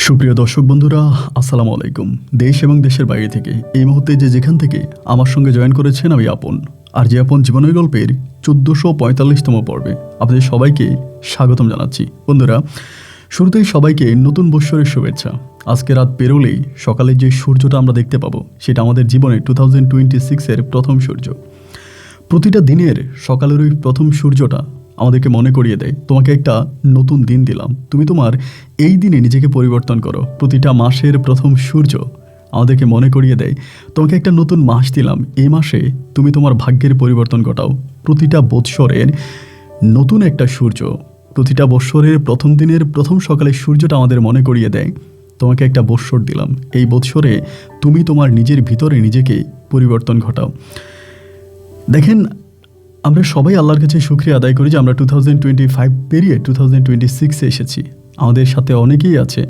সুপ্রিয় দর্শক বন্ধুরা, আসসালামু আলাইকুম। দেশ এবং দেশের বাইরে থেকে এই মুহূর্তে যেখান থেকে আমার সঙ্গে জয়েন করেছেন, আমি আপন। আর যে আপন জীবনের গল্পের 1445তম পর্বে আপনাদের সবাইকে স্বাগতম জানাচ্ছি। বন্ধুরা, শুরুতেই সবাইকে নতুন বৎসরের শুভেচ্ছা। আজকে রাত পেরোলেই সকালে যে সূর্যটা আমরা দেখতে পাবো, সেটা আমাদের জীবনে 2026-এর প্রথম সূর্য। প্রতিটা দিনের সকালের ওই প্রথম সূর্যটা আমাদেরকে মনে করিয়ে দেয়, তোমাকে একটা নতুন দিন দিলাম, তুমি তোমার এই দিনে নিজেকে পরিবর্তন করো। প্রতিটা মাসের প্রথম সূর্য আমাদেরকে মনে করিয়ে দেয়, তোমাকে একটা নতুন মাস দিলাম, এই মাসে তুমি তোমার ভাগ্যের পরিবর্তন ঘটাও। প্রতিটা বৎসরের নতুন একটা সূর্য, প্রতিটা বৎসরের প্রথম দিনের প্রথম সকালের সূর্যটা আমাদের মনে করিয়ে দেয়, তোমাকে একটা বৎসর দিলাম, এই বৎসরে তুমি তোমার নিজের ভিতরে নিজেকে পরিবর্তন ঘটাও। দেখেন, আমরা সবাই আল্লাহর কাছে শুকরিয়া আদায় করি যে আমরা 2025 পেরিয়ে 2026-এ এসেছি। আমাদের সাথে অনেকেই আছে,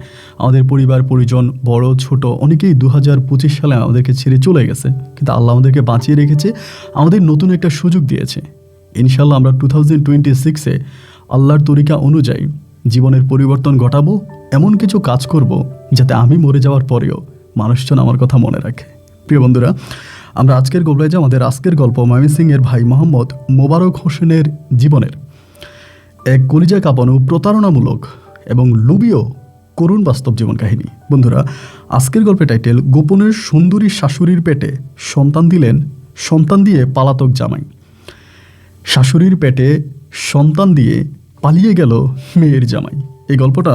আমাদের পরিবার পরিজন, বড় ছোট, অনেকেই 2025 সালে আমাদেরকে ছেড়ে চলে গেছে, কিন্তু আল্লাহ আমাদেরকে বাঁচিয়ে রেখেছে, আমাদের নতুন একটা সুযোগ দিয়েছে। ইনশাল্লাহ আমরা 2026-এ আল্লাহর তরিকা অনুযায়ী জীবনের পরিবর্তন ঘটাবো, এমন কিছু কাজ করব যাতে আমি মরে যাওয়ার পরেও মানুষজন আমার কথা মনে রাখে। প্রিয় বন্ধুরা, আমরা আজকের গল্পে যে আমাদের আজকের গল্প ময়মনসিংহের ভাই মোহাম্মদ মোবারক হোসেনের জীবনের এক কলিজা কাঁপানো, প্রতারণামূলক এবং লোভীয় করুণ বাস্তব জীবন কাহিনী। বন্ধুরা, আজকের গল্পের টাইটেল, গোপনের সুন্দরী শাশুড়ির পেটে সন্তান দিয়ে পালাতক জামাই। শাশুড়ির পেটে সন্তান দিয়ে পালিয়ে গেল মেয়ের জামাই। এই গল্পটা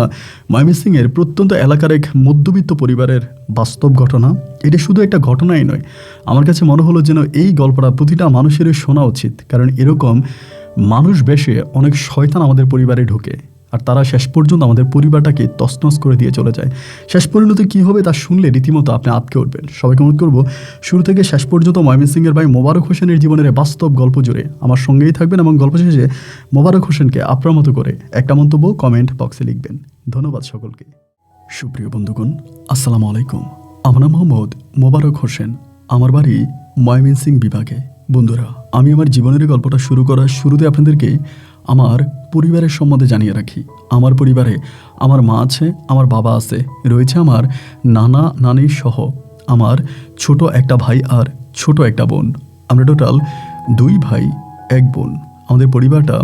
ময়মনসিংহের প্রত্যন্ত এলাকার এক মধ্যবিত্ত পরিবারের বাস্তব ঘটনা। এটা শুধু একটা ঘটনাই নয়, আমার কাছে মনে হলো যেন এই গল্পটা প্রতিটা মানুষেরই শোনা উচিত, কারণ এরকম মানুষ বেশে অনেক শয়তান আমাদের পরিবারে ঢোকে, আর তারা শেষ পর্যন্ত আমাদের পরিবারটাকে তছনছ করে দিয়ে চলে যায়। শেষ পরিণতি কী হবে তা শুনলে রীতিমতো আপনি আটকে উঠবেন। সবাইকে অনুরোধ করবো, শুরু থেকে শেষ পর্যন্ত ময়মনসিংহের ভাই মোবারক হোসেনের জীবনের বাস্তব গল্প জুড়ে আমার সঙ্গেই থাকবেন, এবং গল্প শেষে মোবারক হোসেনকে আপনার মতো করে একটা মন্তব্য কমেন্ট বক্সে লিখবেন। ধন্যবাদ সকলকে। সুপ্রিয় বন্ধুগণ, আসসালামু আলাইকুম। আমার নাম মোহাম্মদ মোবারক হোসেন, আমার বাড়ি ময়মনসিংহ বিভাগে। বন্ধুরা, আমি আমার জীবনের গল্পটা শুরু করার শুরুতে আপনাদেরকে আমার পরিবারের সম্বন্ধে জানিয়ে রাখি। আমার পরিবারে আমার মা আছে, আমার বাবা আছে, রয়েছে আমার নানা নানি সহ আমার ছোট একটা ভাই আর ছোট একটা বোন। আমরা টোটাল 2 ভাই 1 বোন। আমাদের পরিবারটা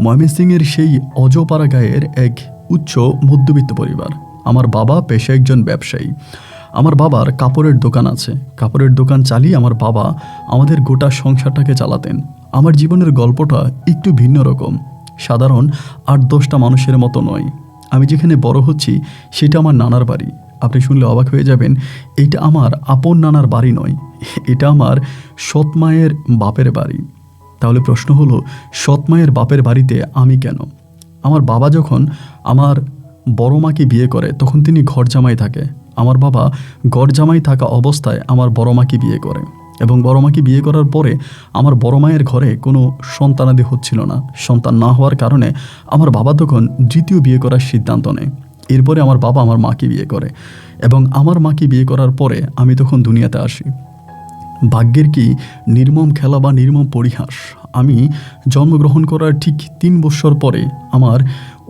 ময়মনসিংহের সেই অজপাড়া গায়ের এক উচ্চ মধ্যবিত্ত পরিবার। আমার বাবা পেশায় একজন ব্যবসায়ী। আমার বাবার কাপড়ের দোকান আছে। কাপড়ের দোকান চালিয়ে আমার বাবা আমাদের গোটা সংসারটাকে চালাতেন। আমার জীবনের গল্পটা একটু ভিন্ন রকম, সাধারণ 8-10টা মানুষের মতো নয়। আমি যেখানে বড় হচ্ছি সেটা আমার নানার বাড়ি। আপনি শুনলে অবাক হয়ে যাবেন, এইটা আমার আপন নানার বাড়ি নয়, এটা আমার সৎ মায়ের বাপের বাড়ি। তাহলে প্রশ্ন হলো, সৎ মায়ের বাপের বাড়িতে আমি কেন? আমার বাবা যখন আমার বড় মাকে বিয়ে করে তখন তিনি ঘর জামাই থাকে। আমার বাবা ঘর জামাই থাকা অবস্থায় আমার বড় মাকে বিয়ে করে, এবং বড় মাকে বিয়ে করার পরে আমার বড় মায়ের ঘরে কোনো সন্তানাদি হচ্ছিল না। সন্তান না হওয়ার কারণে আমার বাবা তখন দ্বিতীয় বিয়ে করার সিদ্ধান্ত নেয়। এরপরে আমার বাবা আমার মাকে বিয়ে করে, এবং আমার মাকে বিয়ে করার পরে আমি তখন দুনিয়াতে আসি। ভাগ্যের কি নির্মম খেলা বা নির্মম পরিহাস, আমি জন্মগ্রহণ করার ঠিক 3 বছর পরে আমার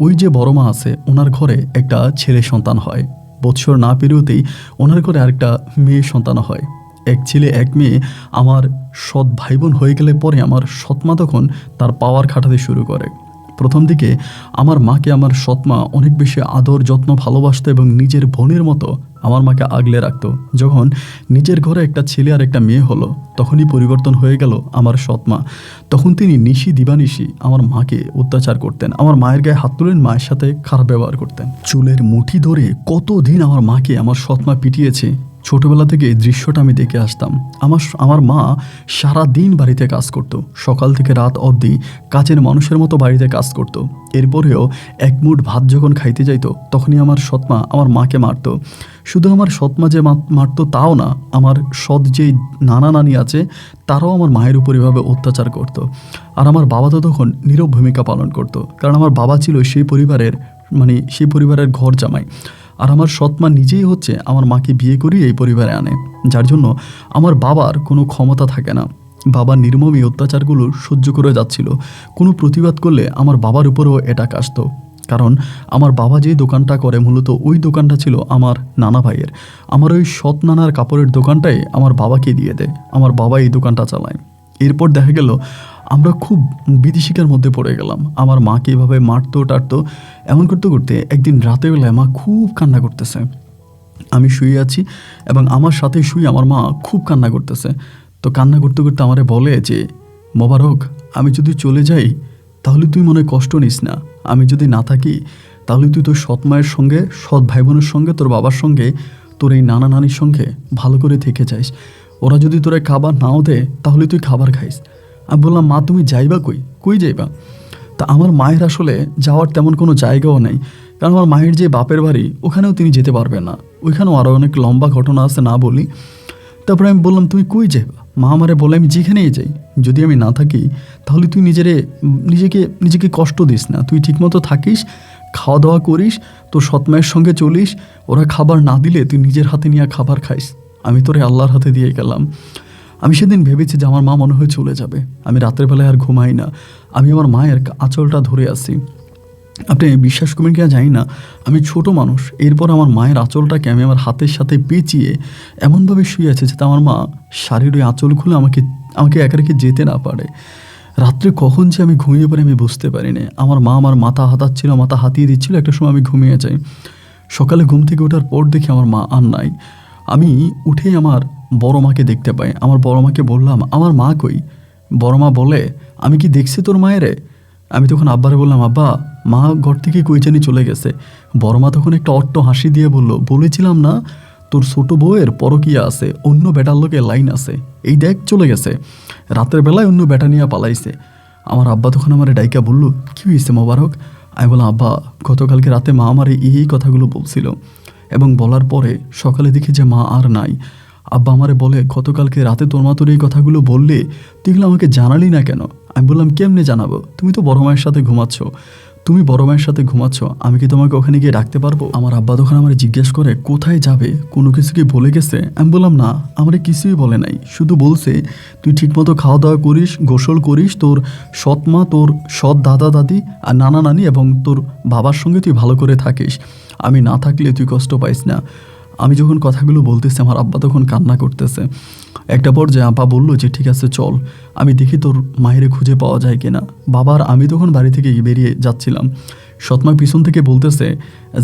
ওই যে বড় মা আছে, ওনার ঘরে একটা ছেলে সন্তান হয়। বৎসর না পেরোতেই ওনার ঘরে আরেকটা মেয়ে সন্তান হয়। 1 ছেলে 1 মেয়ে আমার সৎ ভাই বোন হয়ে গেলে পরে আমার সৎমা তখন তার পাওয়ার খাটাতে শুরু করে। প্রথম দিকে আমার মাকে আমার সৎমা অনেক বেশি আদর যত্ন ভালোবাসতো, এবং নিজের বোনের মতো আমার মাকে আগলে রাখতো। যখন নিজের ঘরে একটা ছেলে আর একটা মেয়ে হলো, তখনই পরিবর্তন হয়ে গেল আমার সৎমা। তখন তিনি নিশি দিবানিশি আমার মাকে অত্যাচার করতেন, আমার মায়ের গায়ে হাত তুলেন, মায়ের সাথে খারাপ ব্যবহার করতেন। চুলের মুঠি ধরে কতদিন আমার মাকে আমার সৎমা পিটিয়েছে। ছোটবেলা থেকে এই দৃশ্যটা আমি দেখে আসতাম। আমার মা সারা দিন বাড়িতে কাজ করতো, সকাল থেকে রাত অবধি কাজের মানুষের মতো বাড়িতে কাজ করতো। এরপরেও 1 মুঠ ভাত যখন খাইতে যাইতো, তখনই আমার সৎমা আমার মাকে মারতো। শুধু আমার সৎমা যে মারতো তাও না, আমার সৎ যেই নানা নানি আছে তারাও আমার মায়ের উপর এভাবে অত্যাচার করতো। আর আমার বাবা তো তখন নীরব ভূমিকা পালন করতো, কারণ আমার বাবা ছিল সেই পরিবারের ঘর জামাই। আর আমার সৎমা নিজেই হচ্ছে আমার মাকে বিয়ে করিয়ে এই পরিবারে আনে, যার জন্য আমার বাবার কোনো ক্ষমতা থাকে না। বাবা নির্মম এই অত্যাচারগুলো সহ্য করে যাচ্ছিল। কোনো প্রতিবাদ করলে আমার বাবার উপরেও অ্যাটাক আসতো। কারণ আমার বাবা যেই দোকানটা করে মূলত ওই দোকানটা ছিল আমার নানা ভাইয়ের। আমার ওই সৎ নানার কাপড়ের দোকানটাই আমার বাবাকে দিয়ে দেয়, আমার বাবা এই দোকানটা চালায়। এরপর দেখা গেল আমরা খুব বিভীষিকার মধ্যে পড়ে গেলাম। আমার মাকে এভাবে মারতো টারতো, এমন করতে করতে একদিন রাতের বেলায় মা খুব কান্না করতেছে। আমি শুয়ে আছি এবং আমার সাথে শুয়ে আমার মা খুব কান্না করতেছে। তো কান্না করতে করতে আমারে বলে যে, মোবারক, আমি যদি চলে যাই তাহলে তুই মনে কষ্ট নিস না, আমি যদি না থাকি তাহলে তুই তোর সৎ মায়ের সঙ্গে, সৎ ভাই বোনের সঙ্গে, তোর বাবার সঙ্গে, তোর এই নানা নানির সঙ্গে ভালো করে থেকে যাইস। ওরা যদি তোরা খাবার নাও দেয় তাহলে তুই খাবার খাইস। আমি বললাম, মা তুমি যাইবা কই, কই যাইবা? তা আমার মায়ের আসলে যাওয়ার তেমন কোনো জায়গাও নেই, কারণ আমার মায়ের যে বাপের বাড়ি ওখানেও তিনি যেতে পারবেন না, ওইখানেও আরও অনেক লম্বা ঘটনা আছে, না বলি। তারপরে আমি বললাম, তুমি কই যাইবা? মা আমারে বলে, আমি যেখানেই যাই যদি আমি না থাকি তাহলে তুই নিজেকে কষ্ট দিস না, তুই ঠিকমতো থাকিস, খাওয়া দাওয়া করিস, তোর সৎ মায়ের সঙ্গে চলিস, ওরা খাবার না দিলে তুই নিজের হাতে নিয়ে খাবার খাইস, আমি তোরে আল্লাহর হাতে দিয়ে গেলাম। আমি সেদিন ভেবেছি যে আমার মা মনে হয় চলে যাবে। আমি রাতের বেলায় আর ঘুমাই না, আমি আমার মায়ের আঁচলটা ধরে আসি। আপনি বিশ্বাস করবেন কিনা জানি না, আমি ছোট মানুষ, এরপর আমার মায়ের আঁচলটাকে আমি আমার হাতের সাথে পেঁচিয়ে এমনভাবে শুয়ে আছে যাতে আমার মা শাড়ির ওই আঁচল খুলে আমাকে একা রেখে যেতে না পারে। রাত্রে কখন যে আমি ঘুমিয়ে পড়ে আমি বুঝতে পারিনি। আমার মা আমার মাথা হাতাচ্ছিল, মাথা হাতিয়ে দিচ্ছিল, একটা সময় আমি ঘুমিয়ে যাই। সকালে ঘুম থেকে ওঠার পর দেখি আমার মা আর নাই। আমি উঠে আমার বড় মাকে দেখতে পাই। আমার বড় মাকে বললাম, আমার মা কই? বড় মা বলে, আমি কি দেখছি তোর মায়েরে? আমি তখন আব্বারে বললাম, আব্বা, মা ঘর থেকে কই জানি চলে গেছে। বড় মা তখন একটা অট্ট হাসি দিয়ে বলল, বলেছিলাম না তোর ছোট বউয়ের পরকিয়া আছে, অন্য বেটার লোকে লাইন আছে, এই দেখ চলে গেছে, রাতের বেলায় অন্য বেটা নিয়ে পালাইছে। আমার আব্বা তখন আমার ডাইকা বলল, কী হয়েছে মোবারক? আমি বললাম, আব্বা, গতকালকে রাতে মা আমার এই কথাগুলো বলছিল, এবং বলার পরে সকালে দেখি যে মা আর নাই। আব্বা আমারে বলে, গতকালকে রাতে তোর মা তোর এই কথাগুলো বললে, তুই এগুলো আমাকে জানালি না কেন? আমি বললাম, কেমনে জানাবো, তুমি তো বড় মায়ের সাথে ঘুমাচ্ছ, আমি কি তোমাকে ওখানে গিয়ে ডাকতে পারবো? আমার আব্বা তখন আমার জিজ্ঞেস করে, কোথায় যাবে, কোনো কিছু কি বলে গেছে? আমি বললাম, না, আমার কিছুই বলে নাই, শুধু বলছে তুই ঠিকমতো খাওয়া দাওয়া করিস, গোসল করিস, তোর সৎ মা, তোর সৎ দাদা দাদি আর নানা নানি এবং তোর বাবার সঙ্গে তুই ভালো করে থাকিস, আমি না থাকলে তুই কষ্ট পাইস না। আমি যখন কথাগুলো বলতেছি আমার আব্বা তখন কান্না করতেছে। একটা পর্যায়ে আব্বা বলল যে, ঠিক আছে চল, আমি দেখি তোর মায়েরে খুঁজে পাওয়া যায় কিনা। বাবার আমি তখন বাড়ি থেকে বেরিয়ে যাচ্ছিলাম, সৎমা পিছন থেকে বলতেছে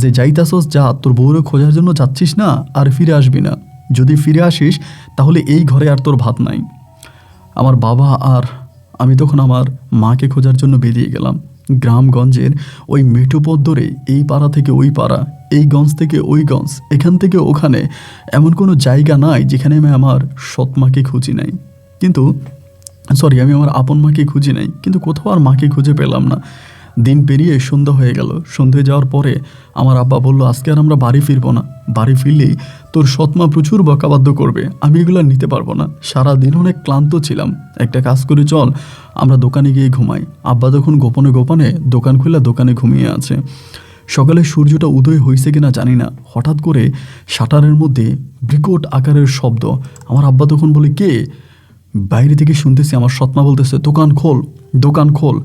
যে, যাইতাছস যা, তোর বউরে খোঁজার জন্য যাচ্ছিস না, আর ফিরে আসবি না, যদি ফিরে আসিস তাহলে এই ঘরে আর তোর ভাত নাই। আমার বাবা আর আমি তখন আমার মাকে খোঁজার জন্য বেরিয়ে গেলাম। গ্রামগঞ্জের ওই মেঠো পথ ধরে এই পাড়া থেকে ওই পাড়া, এই গঞ্জ থেকে ওই গঞ্জ, এখান থেকে ওখানে, এমন কোনো জায়গা নাই যেখানে আমি আমার সৎ মাকে খুঁজি নাই, আমি আমার আপন মাকে খুঁজি নাই, কিন্তু কোথাও আর মাকে খুঁজে পেলাম না। দিন পেরিয়ে সন্ধ্যা হয়ে গেল। সন্ধ্যে যাওয়ার পরে আমার আব্বা বলল, আজকে আর আমরা বাড়ি ফিরবো না, বাড়ি ফিরলেই তোর সৎমা প্রচুর বকাবাদ্য করবে, আমি এগুলো নিতে পারবো না, সারাদিন অনেক ক্লান্ত ছিলাম, একটা কাজ করে চল আমরা দোকানে গিয়ে ঘুমাই। আব্বা তখন গোপনে গোপনে দোকান খুলে দোকানে ঘুমিয়ে আছে। সকালে সূর্যটা উদয় হয়েছে কিনা জানি না, হঠাৎ করে শাটারের মধ্যে বিকট আকারের শব্দ। আমার আব্বা তখন বলে, কে? বাইরে থেকে শুনতেছি আমার সৎমা বলতেছে, দোকান খোল, দোকান খোল।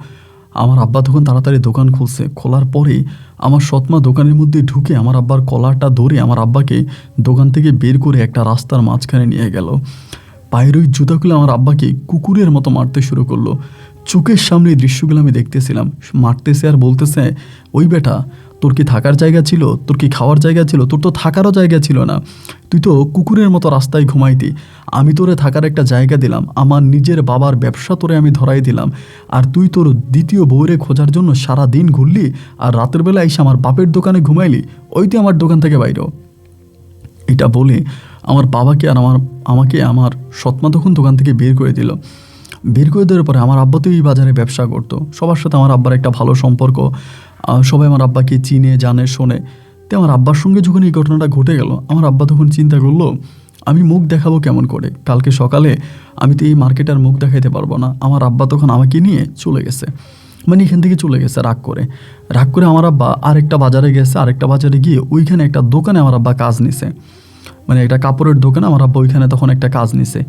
আমার আব্বা তখন তাড়াতাড়ি দোকান খুলছে। খোলার পরে আমার সৎমা দোকানের মধ্যে ঢুকে আমার আব্বার কলারটা ধরে আমার আব্বাকে দোকান থেকে বের করে একটা রাস্তার মাঝখানে নিয়ে গেল। পায়ের ওই জুতাগুলো আমার আব্বাকে কুকুরের মতো মারতে শুরু করলো। চোখের সামনে এই দৃশ্যগুলো আমি দেখতেছিলাম। মারতেছে আর বলতেছে, ওই বেটা, তোর কি থাকার জায়গা ছিল, তোর কি খাওয়ার জায়গা ছিল? তোর তো থাকারও জায়গা ছিল না, তুই তো কুকুরের মতো রাস্তায় ঘুমাইতি, আমি তোরে থাকার একটা জায়গা দিলাম, আমার নিজের বাবার ব্যবসা তোরে আমি ধরাই দিলাম, আর তুই তোর দ্বিতীয় বউরে খোঁজার জন্য সারা দিন ঘুরলি, আর রাতের বেলা এসে আমার বাপের দোকানে ঘুমাইলি, ওই তুই আমার দোকান থেকে বাইরেও। এটা বলে আমার বাবাকে আর আমাকে আমার সৎমা তখন দোকান থেকে বের করে দিল। বের করে দেওয়ার পরে আমার আব্বা তো এই বাজারে ব্যবসা করতো, সবার সাথে আমার আব্বার একটা ভালো সম্পর্ক, সবাই আমার আব্বাকে চিনে জানে শোনে। তো আমার আব্বার সঙ্গে যখন এই ঘটনাটা ঘটে গেল, আমার আব্বা তখন চিন্তা করলো, আমি মুখ দেখাবো কেমন করে, কালকে সকালে আমি তো এই মার্কেটার মুখ দেখাইতে পারবো না। আমার আব্বা তখন আমাকে নিয়ে চলে গেছে, মানে এখান থেকে চলে গেছে রাগ করে। আমার আব্বা আরেকটা বাজারে গেছে, আরেকটা বাজারে গিয়ে ওইখানে একটা দোকানে আমার আব্বা কাজ নিছে, মানে একটা কাপড়ের দোকানে আমার আব্বা ওইখানে তখন একটা কাজ নিছে।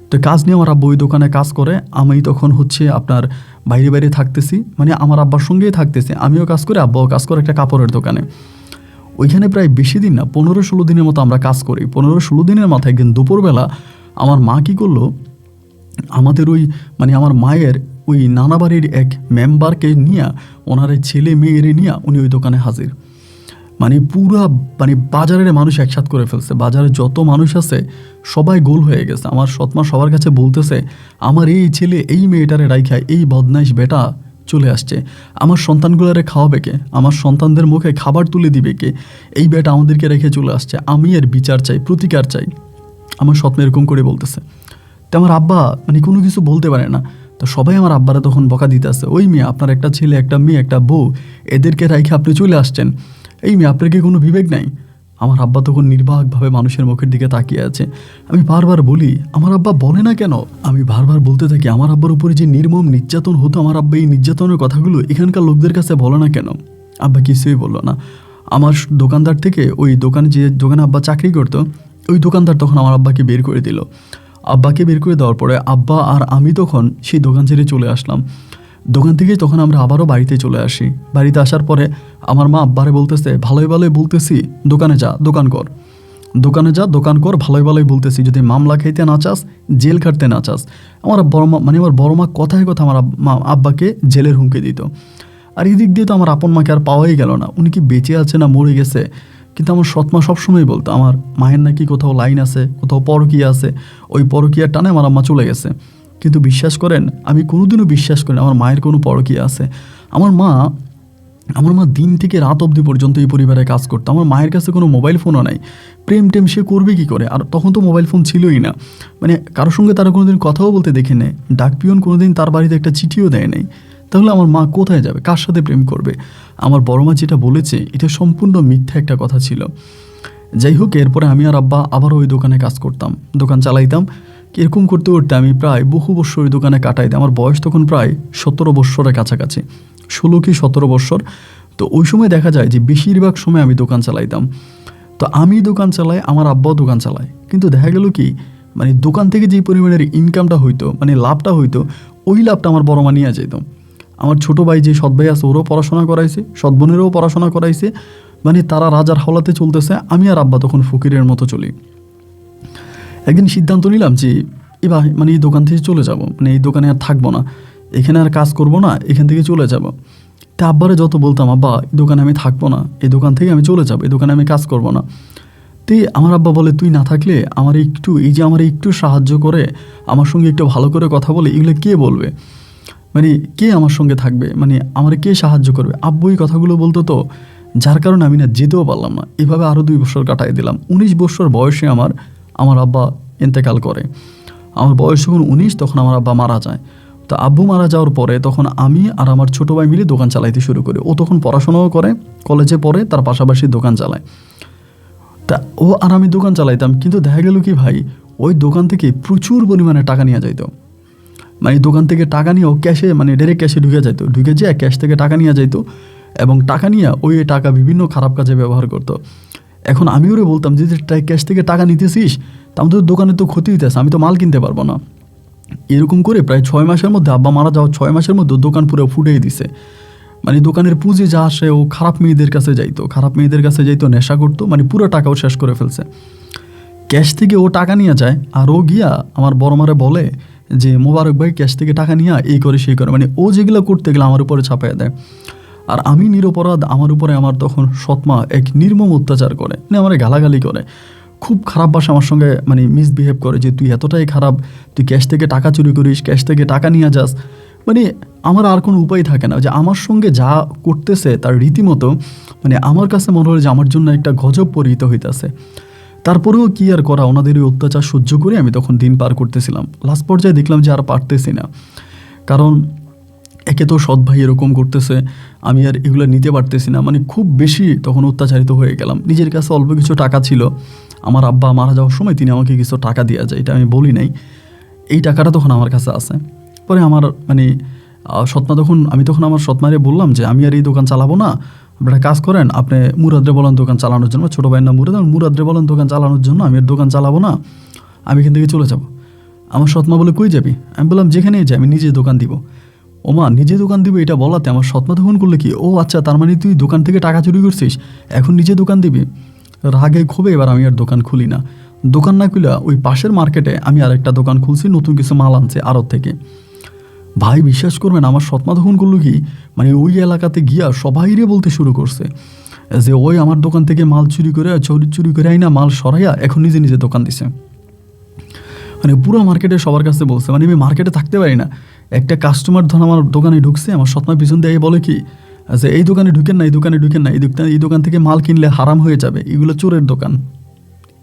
তো কাজ নিয়ে আমার আব্বা ওই দোকানে কাজ করে, আমি তখন হচ্ছে আপনার বাইরে বাইরে থাকতেছি, মানে আমার আব্বার সঙ্গেই থাকতেছি, আমিও কাজ করি, আব্বাও কাজ করে একটা কাপড়ের দোকানে। ওইখানে প্রায় বেশি দিন না, 15-16 দিনের মতো আমরা কাজ করি। 15-16 দিনের মাথায় একদিন দুপুরবেলা আমার মা কী করলো, আমাদের ওই মানে আমার মায়ের ওই নানা বাড়ির এক মেম্বারকে নিয়ে, ওনার এই ছেলে মেয়েরে নিয়ে উনি ওই দোকানে হাজির। মানে পুরা মানে বাজারের মানুষ একসাথ করে ফেলছে, বাজারে যত মানুষ আছে সবাই গোল হয়ে গেছে। আমার সৎমা সবার কাছে বলতেছে, আমার এই ছেলে এই মেয়েটারে রাইখায় এই বদমাইশ বেটা চলে আসছে, আমার সন্তানগুলোরে খাওয়াবে কে, আমার সন্তানদের মুখে খাবার তুলে দিবে কে, এই বেটা আমাদেরকে রেখে চলে আসছে, আমি এর বিচার চাই, প্রতিকার চাই। আমার সৎমা এরকম করে বলতেছে। তো আমার আব্বা মানে কোনো কিছু বলতে পারে না। তো সবাই আমার আব্বারা তখন বকা দিতে আসছে, ওই মেয়ে, আপনার একটা ছেলে একটা মেয়ে একটা বউ, এদেরকে রাইখে আপনি চলে আসছেন, এই মেয়ে আপনার কি কোনো বিবেক নাই? আমার আব্বা তখন নির্বাকভাবে মানুষের মুখের দিকে তাকিয়ে আছে। আমি বারবার বলি, আমার আব্বা বলে না কেন? আমি বারবার বলতে থাকি, আমার আব্বার উপরে যে নির্মম নির্যাতন হতো, আমার আব্বা এই নির্যাতনের কথাগুলো এখানকার লোকদের কাছে বলে না কেন? আব্বা কিছুই বললো না। আমার দোকানদার থেকে, ওই দোকানে যে দোকানে আব্বা চাকরি করতো, ওই দোকানদার তখন আমার আব্বাকে বের করে দিল। আব্বাকে বের করে দেওয়ার পরে আব্বা আর আমি তখন সেই দোকান ছেড়ে চলে আসলাম। দোকান থেকে তখন আমরা আবারও বাড়িতে চলে আসি। বাড়িতে আসার পরে আমার মা আব্বারে বলতেছে, ভালোই ভালোই বলতেছি দোকানে যা, দোকান কর, দোকানে যা, দোকান কর, ভালোই ভালোই বলতেছি, যদি মামলা খাইতে না চাস, জেল খাটতে না চাস। আমার বড় মা মানে আমার বড় মা কথায় কথা আমার আব্বাকে জেলের হুমকি দিত। আর এই দিক দিয়ে তো আমার আপন মাকে আর পাওয়াই গেল না, উনি কি বেঁচে আছে না মরে গেছে। কিন্তু আমার সৎমা সবসময় বলতো, আমার মায়ের নাকি কোথাও লাইন আছে, কোথাও পরকীয়া আছে, ওই পরকীয়ার টানে আমার আম্মা চলে গেছে। কিন্তু বিশ্বাস করেন, আমি কোনোদিনও বিশ্বাস করি না আমার মায়ের কোনো পরকীয়া আছে। আমার মা দিন থেকে রাত অবধি পর্যন্ত এই পরিবারে কাজ করতো। আমার মায়ের কাছে কোনো মোবাইল ফোনও নাই, প্রেম টেম সে করবে কী করে? আর তখন তো মোবাইল ফোন ছিলই না, মানে কারোর সঙ্গে তারা কোনোদিন কথাও বলতে দেখে নেই, ডাক পিয়ন কোনোদিন তার বাড়িতে একটা চিঠিও দেয় নাই। তাহলে আমার মা কোথায় যাবে, কার সাথে প্রেম করবে? আমার বড় মা যেটা বলেছে এটা সম্পূর্ণ মিথ্যা একটা কথা ছিল। যাই হোক, এরপরে আমি আর আব্বা আবারও ওই দোকানে কাজ করতাম, দোকান চালাইতাম। এরকম করতে করতে আমি প্রায় বহু বছর ওই দোকানে কাটাইতাম। আমার বয়স তখন প্রায় 17 বৎসরের কাছাকাছি, 16 কি 17 বৎসর। তো ওই সময় দেখা যায় যে বেশিরভাগ সময় আমি দোকান চালাইতাম। তো আমি দোকান চালাই, আমার আব্বাও দোকান চালায়, কিন্তু দেখা গেল কি, মানে দোকান থেকে যে পরিমাণের ইনকামটা হইতো, মানে লাভটা হইতো, ওই লাভটা আমার বড় মা নিয়ে যেত। আমার ছোটো ভাই যে সৎ ভাই আছে ওরও পড়াশোনা করাইছে, সৎ বোনেরও পড়াশোনা করাইছে, মানে তারা রাজার হাওলাতে চলতেছে, আমি আর আব্বা তখন ফকিরের মতো চলি। একদিন সিদ্ধান্ত নিলাম যে এবার মানে এই দোকান থেকে চলে যাব, মানে এই দোকানে আর থাকবো না, এখানে আর কাজ করব না, এখান থেকে চলে যাব। তা আব্বারে যত বলতাম, আব্বা এই দোকানে আমি থাকবো না, এই দোকান থেকে আমি চলে যাবো, এই দোকানে আমি কাজ করব না। তুই, আমার আব্বা বলে, তুই না থাকলে আমার একটু, এই যে আমার একটু সাহায্য করে, আমার সঙ্গে একটু ভালো করে কথা বলে, এগুলো কে বলবে? মানে কে আমার সঙ্গে থাকবে, মানে আমার কে সাহায্য করবে? আব্বু এই কথাগুলো বলতো, তো যার কারণে আমি না যেতেও পারলাম না। এভাবে আরও 2 বছর কাটাই দিলাম। 19 বছর বয়সে আমার আব্বা ইন্তেকাল করে। আমার বয়স যখন 19, তখন আমার আব্বা মারা যায়। তো আব্বু মারা যাওয়ার পরে তখন আমি আর আমার ছোটো ভাই মিলে দোকান চালাইতে শুরু করি। ও তখন পড়াশোনাও করে, কলেজে পড়ে, তার পাশাপাশি দোকান চালায়। তা ও আর আমি দোকান চালাইতাম, কিন্তু দেখা গেল কি ভাই, ওই দোকান থেকে প্রচুর পরিমাণে টাকা নিয়ে যাইত। মানে দোকান থেকে টাকা নিয়ে ও ক্যাশে, মানে ডাইরেক্ট ক্যাশে ঢুকে যেয়ে ক্যাশ থেকে টাকা নিয়ে যাইতো, এবং টাকা নিয়ে ওই টাকা বিভিন্ন খারাপ কাজে ব্যবহার করতো। এখন আমি ওরে বলতাম যে ক্যাশ থেকে টাকা নিতেছিস, তা আমাদের দোকানে তো ক্ষতি হইতেছে, আমি তো মাল কিনতে পারবো না। এরকম করে প্রায় 6 মাসের মধ্যে, আব্বা মারা যাওয়ার 6 মাসের মধ্যে দোকান পুরো ফুটিয়ে দিছে। মানে দোকানের পুঁজি যা আসে ও খারাপ মেয়েদের কাছে যাইতো, নেশা করতো, মানে পুরো টাকাও শেষ করে ফেলছে। ক্যাশ থেকে ও টাকা নিয়ে যায়, আর ও গিয়া আমার বড় মারে বলে যে মোবারক ভাই ক্যাশ থেকে টাকা নিয়ে এই করে সেই করে, মানে ও যেগুলো করতে গেলে আমার উপরে ছাপাইয়া দেয়। আর আমি নিরপরাধ, আমার উপরে আমার তখন সৎমা এক নির্মম অত্যাচার করে, মানে আমার গালাগালি করে, খুব খারাপ ভাষা আমার সঙ্গে মানে মিসবিহেভ করে, যে তুই এতটাই খারাপ, তুই ক্যাশ থেকে টাকা চুরি করিস, ক্যাশ থেকে টাকা নিয়ে যাস। মানে আমার আর কোনো উপায় থাকে না, যে আমার সঙ্গে যা করতেছে তার রীতিমতো, মানে আমার কাছে মনে হলো যে আমার জন্য একটা গজব পরিহিত হইতেছে। তারপরেও কি আর করা, ওনাদের ওই অত্যাচার সহ্য করে আমি তখন দিন পার করতেছিলাম। লাস্ট পর্যায়ে দেখলাম যে আর পারতেছি না, কারণ একে তো সৎ ভাই এরকম করতেছে, আমি আর এগুলো নিতে পারতেছি না, মানে খুব বেশি তখন অত্যাচারিত হয়ে গেলাম। নিজের কাছে অল্প কিছু টাকা ছিল, আমার আব্বা মারা যাওয়ার সময় তিনি আমাকে কিছু টাকা দিয়ে যায়, এটা আমি বলি নাই, এই টাকাটা তখন আমার কাছে আছে। পরে আমার মানে আমি তখন আমার সৎমারে বললাম যে আমি আর এই দোকান চালাবো না, আপনারা কাজ করেন, আপনি মুরাদরে বলেন দোকান চালানোর জন্য, ছোটো ভাইয়ের নাম মুরাদরে বলেন দোকান চালানোর জন্য, আমি আর দোকান চালাবো না, আমি এখান থেকে চলে যাব। আমার সৎমা বলে, কই যাবি? আমি বললাম, যেখানেই যাই, আমি নিজে দোকান দিব। ও মা, নিজে দোকান দিব এটা বলাতে আমার সৎমা তখন করলে কি, ও আচ্ছা, তার মানে তুই দোকান থেকে টাকা চুরি করছিস, এখন নিজে দোকান দিবি? রাগে ক্ষোভে এবার আমি আর দোকান খুলি না। দোকান না খুলে ওই পাশের মার্কেটে আমি আর একটা দোকান খুলছি, নতুন কিছু মাল আনছে আড়ত থেকে। ভাই বিশ্বাস করবেন, আমার সৎমা তখন করলো কি, মানে ওই এলাকাতে গিয়া সবাইরে বলতে শুরু করছে যে ওই আমার দোকান থেকে মাল চুরি করে চুরি করে আইনা মাল সরাইয়া এখন নিজে নিজে দোকান দিছে। মানে পুরো মার্কেটে সবার কাছে বলছে, মানে আমি মার্কেটে থাকতে পারি না। একটা কাস্টমার ধর আমার দোকানে ঢুকছে, আমার সৎমা পিছন দিয়ে বলে কি, যে এই দোকানে ঢুকেন না, এই দোকানে ঢুকেন না, এই দোকান থেকে মাল কিনলে হারাম হয়ে যাবে, এগুলো চোরের দোকান।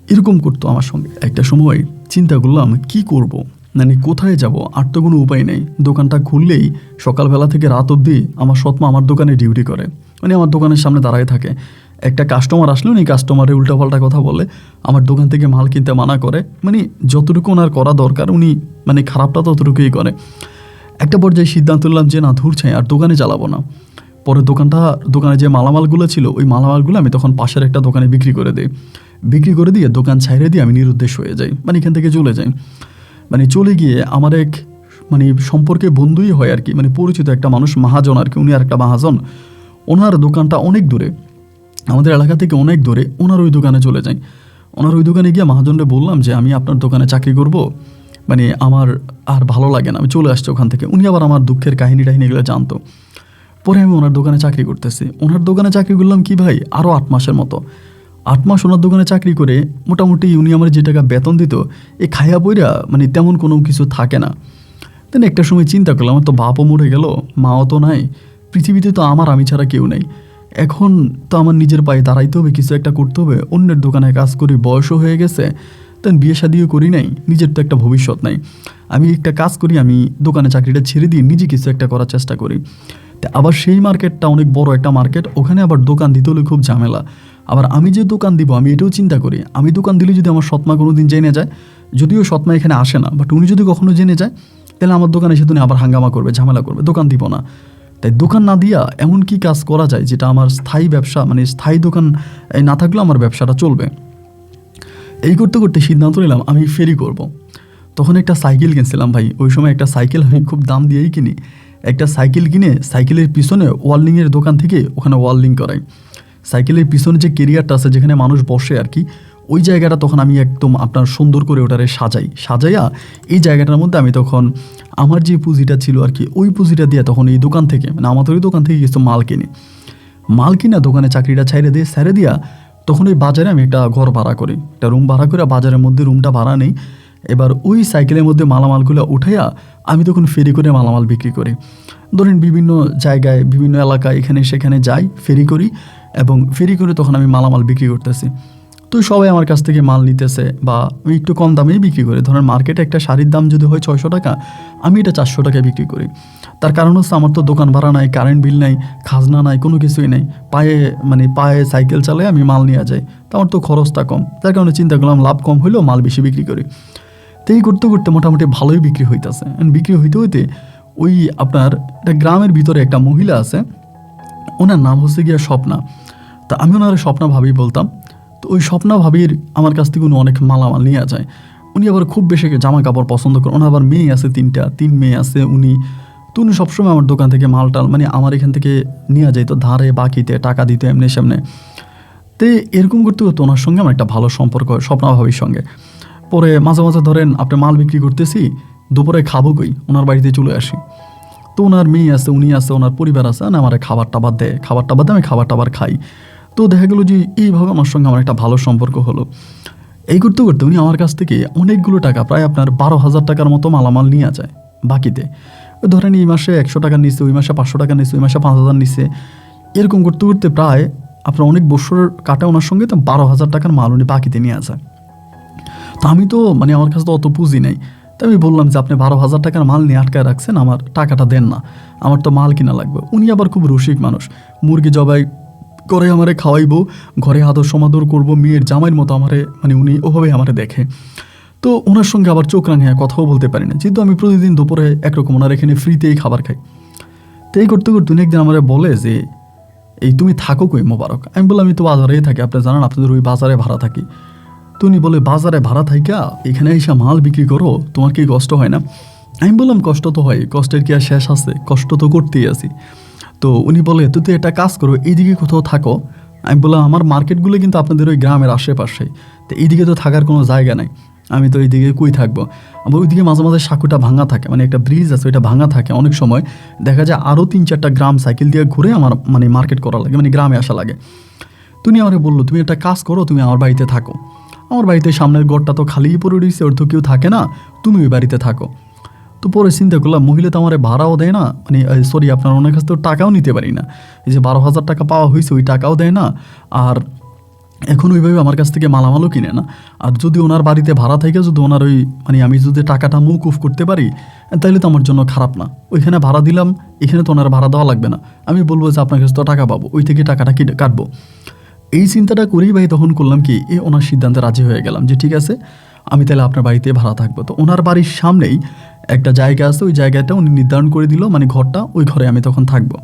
এরকম করতো আমার সঙ্গে। একটা সময় চিন্তা করলাম কি করব, মানে কোথায় যাব, আর তো কোনো উপায় নেই। দোকানটা খুললেই সকালবেলা থেকে রাত অবধি আমার সৎমা আমার দোকানে ডিউটি করে, মানে আমার দোকানের সামনে দাঁড়ায় থাকে। একটা কাস্টমার আসলেও এই কাস্টমারের উল্টাপাল্টা কথা বলে, আমার দোকান থেকে মাল কিনতে মানা করে, মানে যতটুকু ওনার করা দরকার উনি মানে খারাপটা ততটুকুই করে। একটা পর্যায়ে সিদ্ধান্ত নিলাম যে না, ধুর ছাই, আর দোকানে চালাবো না। পরে দোকানে যে মালামালগুলো ছিল ওই মালামালগুলো আমি তখন পাশের একটা দোকানে বিক্রি করে দিই। বিক্রি করে দিয়ে দোকান ছাইড়ে দিয়ে আমি নিরুদ্দেশ হয়ে যাই, মানে এখান থেকে চলে যাই। মানে চলে গিয়ে আমার এক মানে সম্পর্কে বন্ধুই হয় আর কি, মানে পরিচিত একটা মানুষ, মহাজন আর কি, উনি আর একটা মহাজন, ওনার দোকানটা অনেক দূরে, আমাদের এলাকা থেকে অনেক দূরে। ওনার ওই দোকানে চলে যাই। ওনার ওই দোকানে গিয়ে মহাজনরে বললাম যে আমি আপনার দোকানে চাকরি করব, মানে আমার আর ভালো লাগে না, আমি চলে আসছি ওখান থেকে। উনি আবার আমার দুঃখের কাহিনী এগুলো জানতো। পরে আমি ওনার দোকানে চাকরি করতেছি। ওনার দোকানে চাকরি করলাম কি ভাই, আরও 8 মাসের মতো। 8 মাস ওনার দোকানে চাকরি করে মোটামুটি উনি আমার যে টাকা বেতন দিত, এই খাইয়া বইরা মানে তেমন কোনো কিছু থাকে না। দেন একটা সময় চিন্তা করলাম, আমার তো বাপও মরে গেল, মাও তো নাই, পৃথিবীতে তো আমি ছাড়া কেউ নেই। এখন তো আমার নিজের পায়ে দাঁড়াইতে হবে, কিছু একটা করতে হবে। অন্যের দোকানে কাজ করি, বয়সও হয়ে গেছে, দেন বিয়ে শাদিও করি নাই, নিজের তো একটা ভবিষ্যৎ নাই। আমি একটা কাজ করি, আমি দোকানে চাকরিটা ছেড়ে দিয়ে নিজে কিছু একটা করার চেষ্টা করি। আবার সেই মার্কেটটা অনেক বড় একটা মার্কেট, ওখানে আবার দোকান দিতে হলে খুব ঝামেলা। আবার আমি যে দোকান দিব আমি এটাও চিন্তা করি, আমি দোকান দিলে যদি আমার সৎমা কোনো দিন জেনে যায়, যদিও সৎমা এখানে আসে না, বাট উনি যদি কখনো জেনে যায় তাহলে আমার দোকানে এসে তুমি আবার হাঙ্গামা করবে, ঝামেলা করবে, দোকান দিব না। তাই দোকান না দিয়া এমন কি কাজ করা যায় যেটা আমার স্থায়ী ব্যবসা, মানে স্থায়ী দোকান না থাকলেও আমার ব্যবসাটা চলবে। এই করতে করতে সিদ্ধান্ত নিলাম আমি ফেরি করব। তখন একটা সাইকেল কিনছিলাম ভাই, ওই সময় একটা সাইকেল আমি খুব দাম দিয়েই কিনি। একটা সাইকেল কিনে সাইকেলের পিছনে ওয়ার্লিংয়ের দোকান থেকে ওখানে ওয়ার্লিং করাই। সাইকেলের পিছনে যে কেরিয়ারটা আছে যেখানে মানুষ বসে আর কি, ওই জায়গাটা তখন আমি একদম আপনার সুন্দর করে ওটারে সাজাইয়া এই জায়গাটার মধ্যে আমি তখন আমার যে পুঁজিটা ছিল আর কি, ওই পুঁজিটা দিয়ে তখন এই দোকান থেকে, মানে আমাদের ওই দোকান থেকে কিছু মাল কিনা দোকানে চাকরিটা ছেড়ে দিয়া তখন ওই বাজারে আমি একটা ঘর ভাড়া করি, একটা রুম ভাড়া করে বাজারের মধ্যে রুমটা ভাড়া নেই। এবার ওই সাইকেলের মধ্যে মালামালগুলো উঠাইয়া আমি তখন ফেরি করে মালামাল বিক্রি করি। ধরেন বিভিন্ন জায়গায়, বিভিন্ন এলাকায় এখানে সেখানে যাই, ফেরি করি, এবং ফেরি করে তখন আমি মালামাল বিক্রি করতেছি। তো সবাই আমার কাছ থেকে মাল নিতেছে, বা আমি একটু কম দামেই বিক্রি করি। ধরেন মার্কেটে একটা শাড়ির দাম যদি হয় 600 টাকা, আমি এটা 400 টাকায় বিক্রি করি। তার কারণ হচ্ছে আমার তো দোকান ভাড়া নাই, কারেন্ট বিল নাই, খাজনা নাই, কোনো কিছুই নেই। পায়ে সাইকেল চালায় আমি মাল নিয়ে যাই, তো আমার তো খরচটা কম। তার কারণে চিন্তা করলাম লাভ কম হইলেও মাল বেশি বিক্রি করি। তো এই করতে করতে মোটামুটি ভালোই বিক্রি হইতেছে। বিক্রি হইতে ওই আপনার একটা গ্রামের ভিতরে একটা মহিলা আছে, ওনার নাম হচ্ছে গিয়া স্বপ্না। তা আমি ওনার স্বপ্না ভাবি বলতাম। তো ওই স্বপ্না ভাবির আমার কাছ থেকে উনি অনেক মালামাল নিয়ে যায়। উনি আবার খুব বেশি জামা কাপড় পছন্দ করেন। ওনার আবার মেয়ে আছে 3 মেয়ে আছে উনি। তো উনি সবসময় আমার দোকান থেকে মালটাল মানে আমার এখান থেকে নিয়ে যায়, তো ধারে বাকিতে টাকা দিতে এমনি সামনে। তো এরকম করতে করতে ওনার সঙ্গে আমার একটা ভালো সম্পর্ক হয়, স্বপ্না ভাবির সঙ্গে। পরে মাঝে মাঝে ধরেন আপনি মাল বিক্রি করতেছি, দুপুরে খাবো কই, ওনার বাড়িতে চলে আসি। তো ওনার মেয়ে আছে, উনি আছে, ওনার পরিবার আছে, না আমার খাবার টাবার দেয়, আমি খাবার টাবার খাই। তো দেখা গেলো যে এইভাবে আমার সঙ্গে আমার একটা ভালো সম্পর্ক হলো। এই করতে করতে উনি আমার কাছ থেকে অনেকগুলো টাকা, প্রায় আপনার 12,000 টাকার মতো মালামাল নিয়ে যায় বাকিতে। ধরেন এই মাসে 100 টাকা নিচ্ছে, ওই মাসে 500 টাকা নিচ্ছে, ওই মাসে 5,000 নিচ্ছে। এরকম করতে করতে প্রায় আপনার অনেক বছর কাটা ওনার সঙ্গে, তো 12,000 টাকার মাল উনি বাকিতে নিয়ে যায়। তো আমি তো মানে আমার কাছে তো অত পুঁজি নেই। তো আমি বললাম যে আপনি 12,000 টাকার মাল নিয়ে আটকায় রাখছেন, আমার টাকাটা দেন না, আমার তো মাল কিনা লাগবে। উনি আবার খুব রসিক মানুষ, মুরগি জবাই করে আমারে খাওয়াইবো, ঘরে আদর সমাদর করবো, মেয়ের জামাইয়ের মতো আমারে, মানে উনি ওভাবে আমারে দেখে। তো ওনার সঙ্গে আবার চোখ রাঙিয়ে কথাও বলতে পারি না, যেহেতু আমি প্রতিদিন দুপুরে একরকম ওনার এখানে ফ্রিতেই খাবার খাই। তো এই করতে করতে উনি একদিন আমারে বলে যে এই তুমি থাকো কই মোবারক? আমি বললাম আমি তো বাজারেই থাকি, আপনি জানান আপনাদের ওই বাজারে ভাড়া থাকি। তো উনি বলে বাজারে ভাড়া থাইকা এখানে এসে মাল বিক্রি করো, তোমার কি কষ্ট হয় না? আমি বললাম কষ্ট তো হয়, কষ্টের কি আর শেষ আছে, কষ্ট তো করতেই আছি। তো উনি বলে তুই তো একটা কাজ করো, এইদিকে কোথাও থাকো। আমি বললাম আমার মার্কেটগুলো কিন্তু আপনাদের ওই গ্রামের আশেপাশে, তো এইদিকে তো থাকার কোনো জায়গা নাই, আমি তো এইদিকে কই থাকবো। আবার ওইদিকে মাঝে মাঝে সাঁকুটা ভাঙা থাকে, মানে একটা ব্রিজ আছে ওইটা ভাঙা থাকে, অনেক সময় দেখা যায় আরও 3-4টা গ্রাম সাইকেল দিয়ে ঘুরে আমার মানে মার্কেট করা লাগে, মানে গ্রামে আসা লাগে। তুমি আমারে বললো তুমি একটা কাজ করো, তুমি আমার বাড়িতে থাকো, আমার বাড়িতে সামনের ঘরটা তো খালিই পড়ে রয়েছে, ওর তো কেউ থাকে না, তুমি ওই বাড়িতে থাকো। তো পরে চিন্তা করলাম মহিলা তো আমার ভাড়াও দেয় না, মানে সরি আপনার ওনার কাছ থেকে টাকাও নিতে পারি না, এই যে 12,000 টাকা পাওয়া হয়েছে ওই টাকাও দেয় না, আর এখন ওইভাবে আমার কাছ থেকে মালামালও কিনে না। আর যদি ওনার বাড়িতে ভাড়া থেকে যদি ওনার ওই মানে আমি যদি টাকাটা মৌকুফ করতে পারি তাহলে তো আমার জন্য খারাপ না। ওইখানে ভাড়া দিলাম, এখানে তো ওনার ভাড়া দেওয়া লাগবে না, আমি বলবো যে আপনার কাছে তো টাকা পাবো, ওই থেকে টাকাটা কাটবো। এই চিন্তাটা করেই ভাই তখন করলাম কি ওনার সিদ্ধান্তে রাজি হয়ে গেলাম যে ঠিক আছে আমি তাহলে আপনার বাড়িতে ভাড়া থাকবো। তো ওনার বাড়ির সামনেই একটা জায়গা আছে, ওই জায়গাটা উনি নির্ধারণ করে দিল, মানে ঘরটা, ওই ঘরে আমি তখন থাকবো।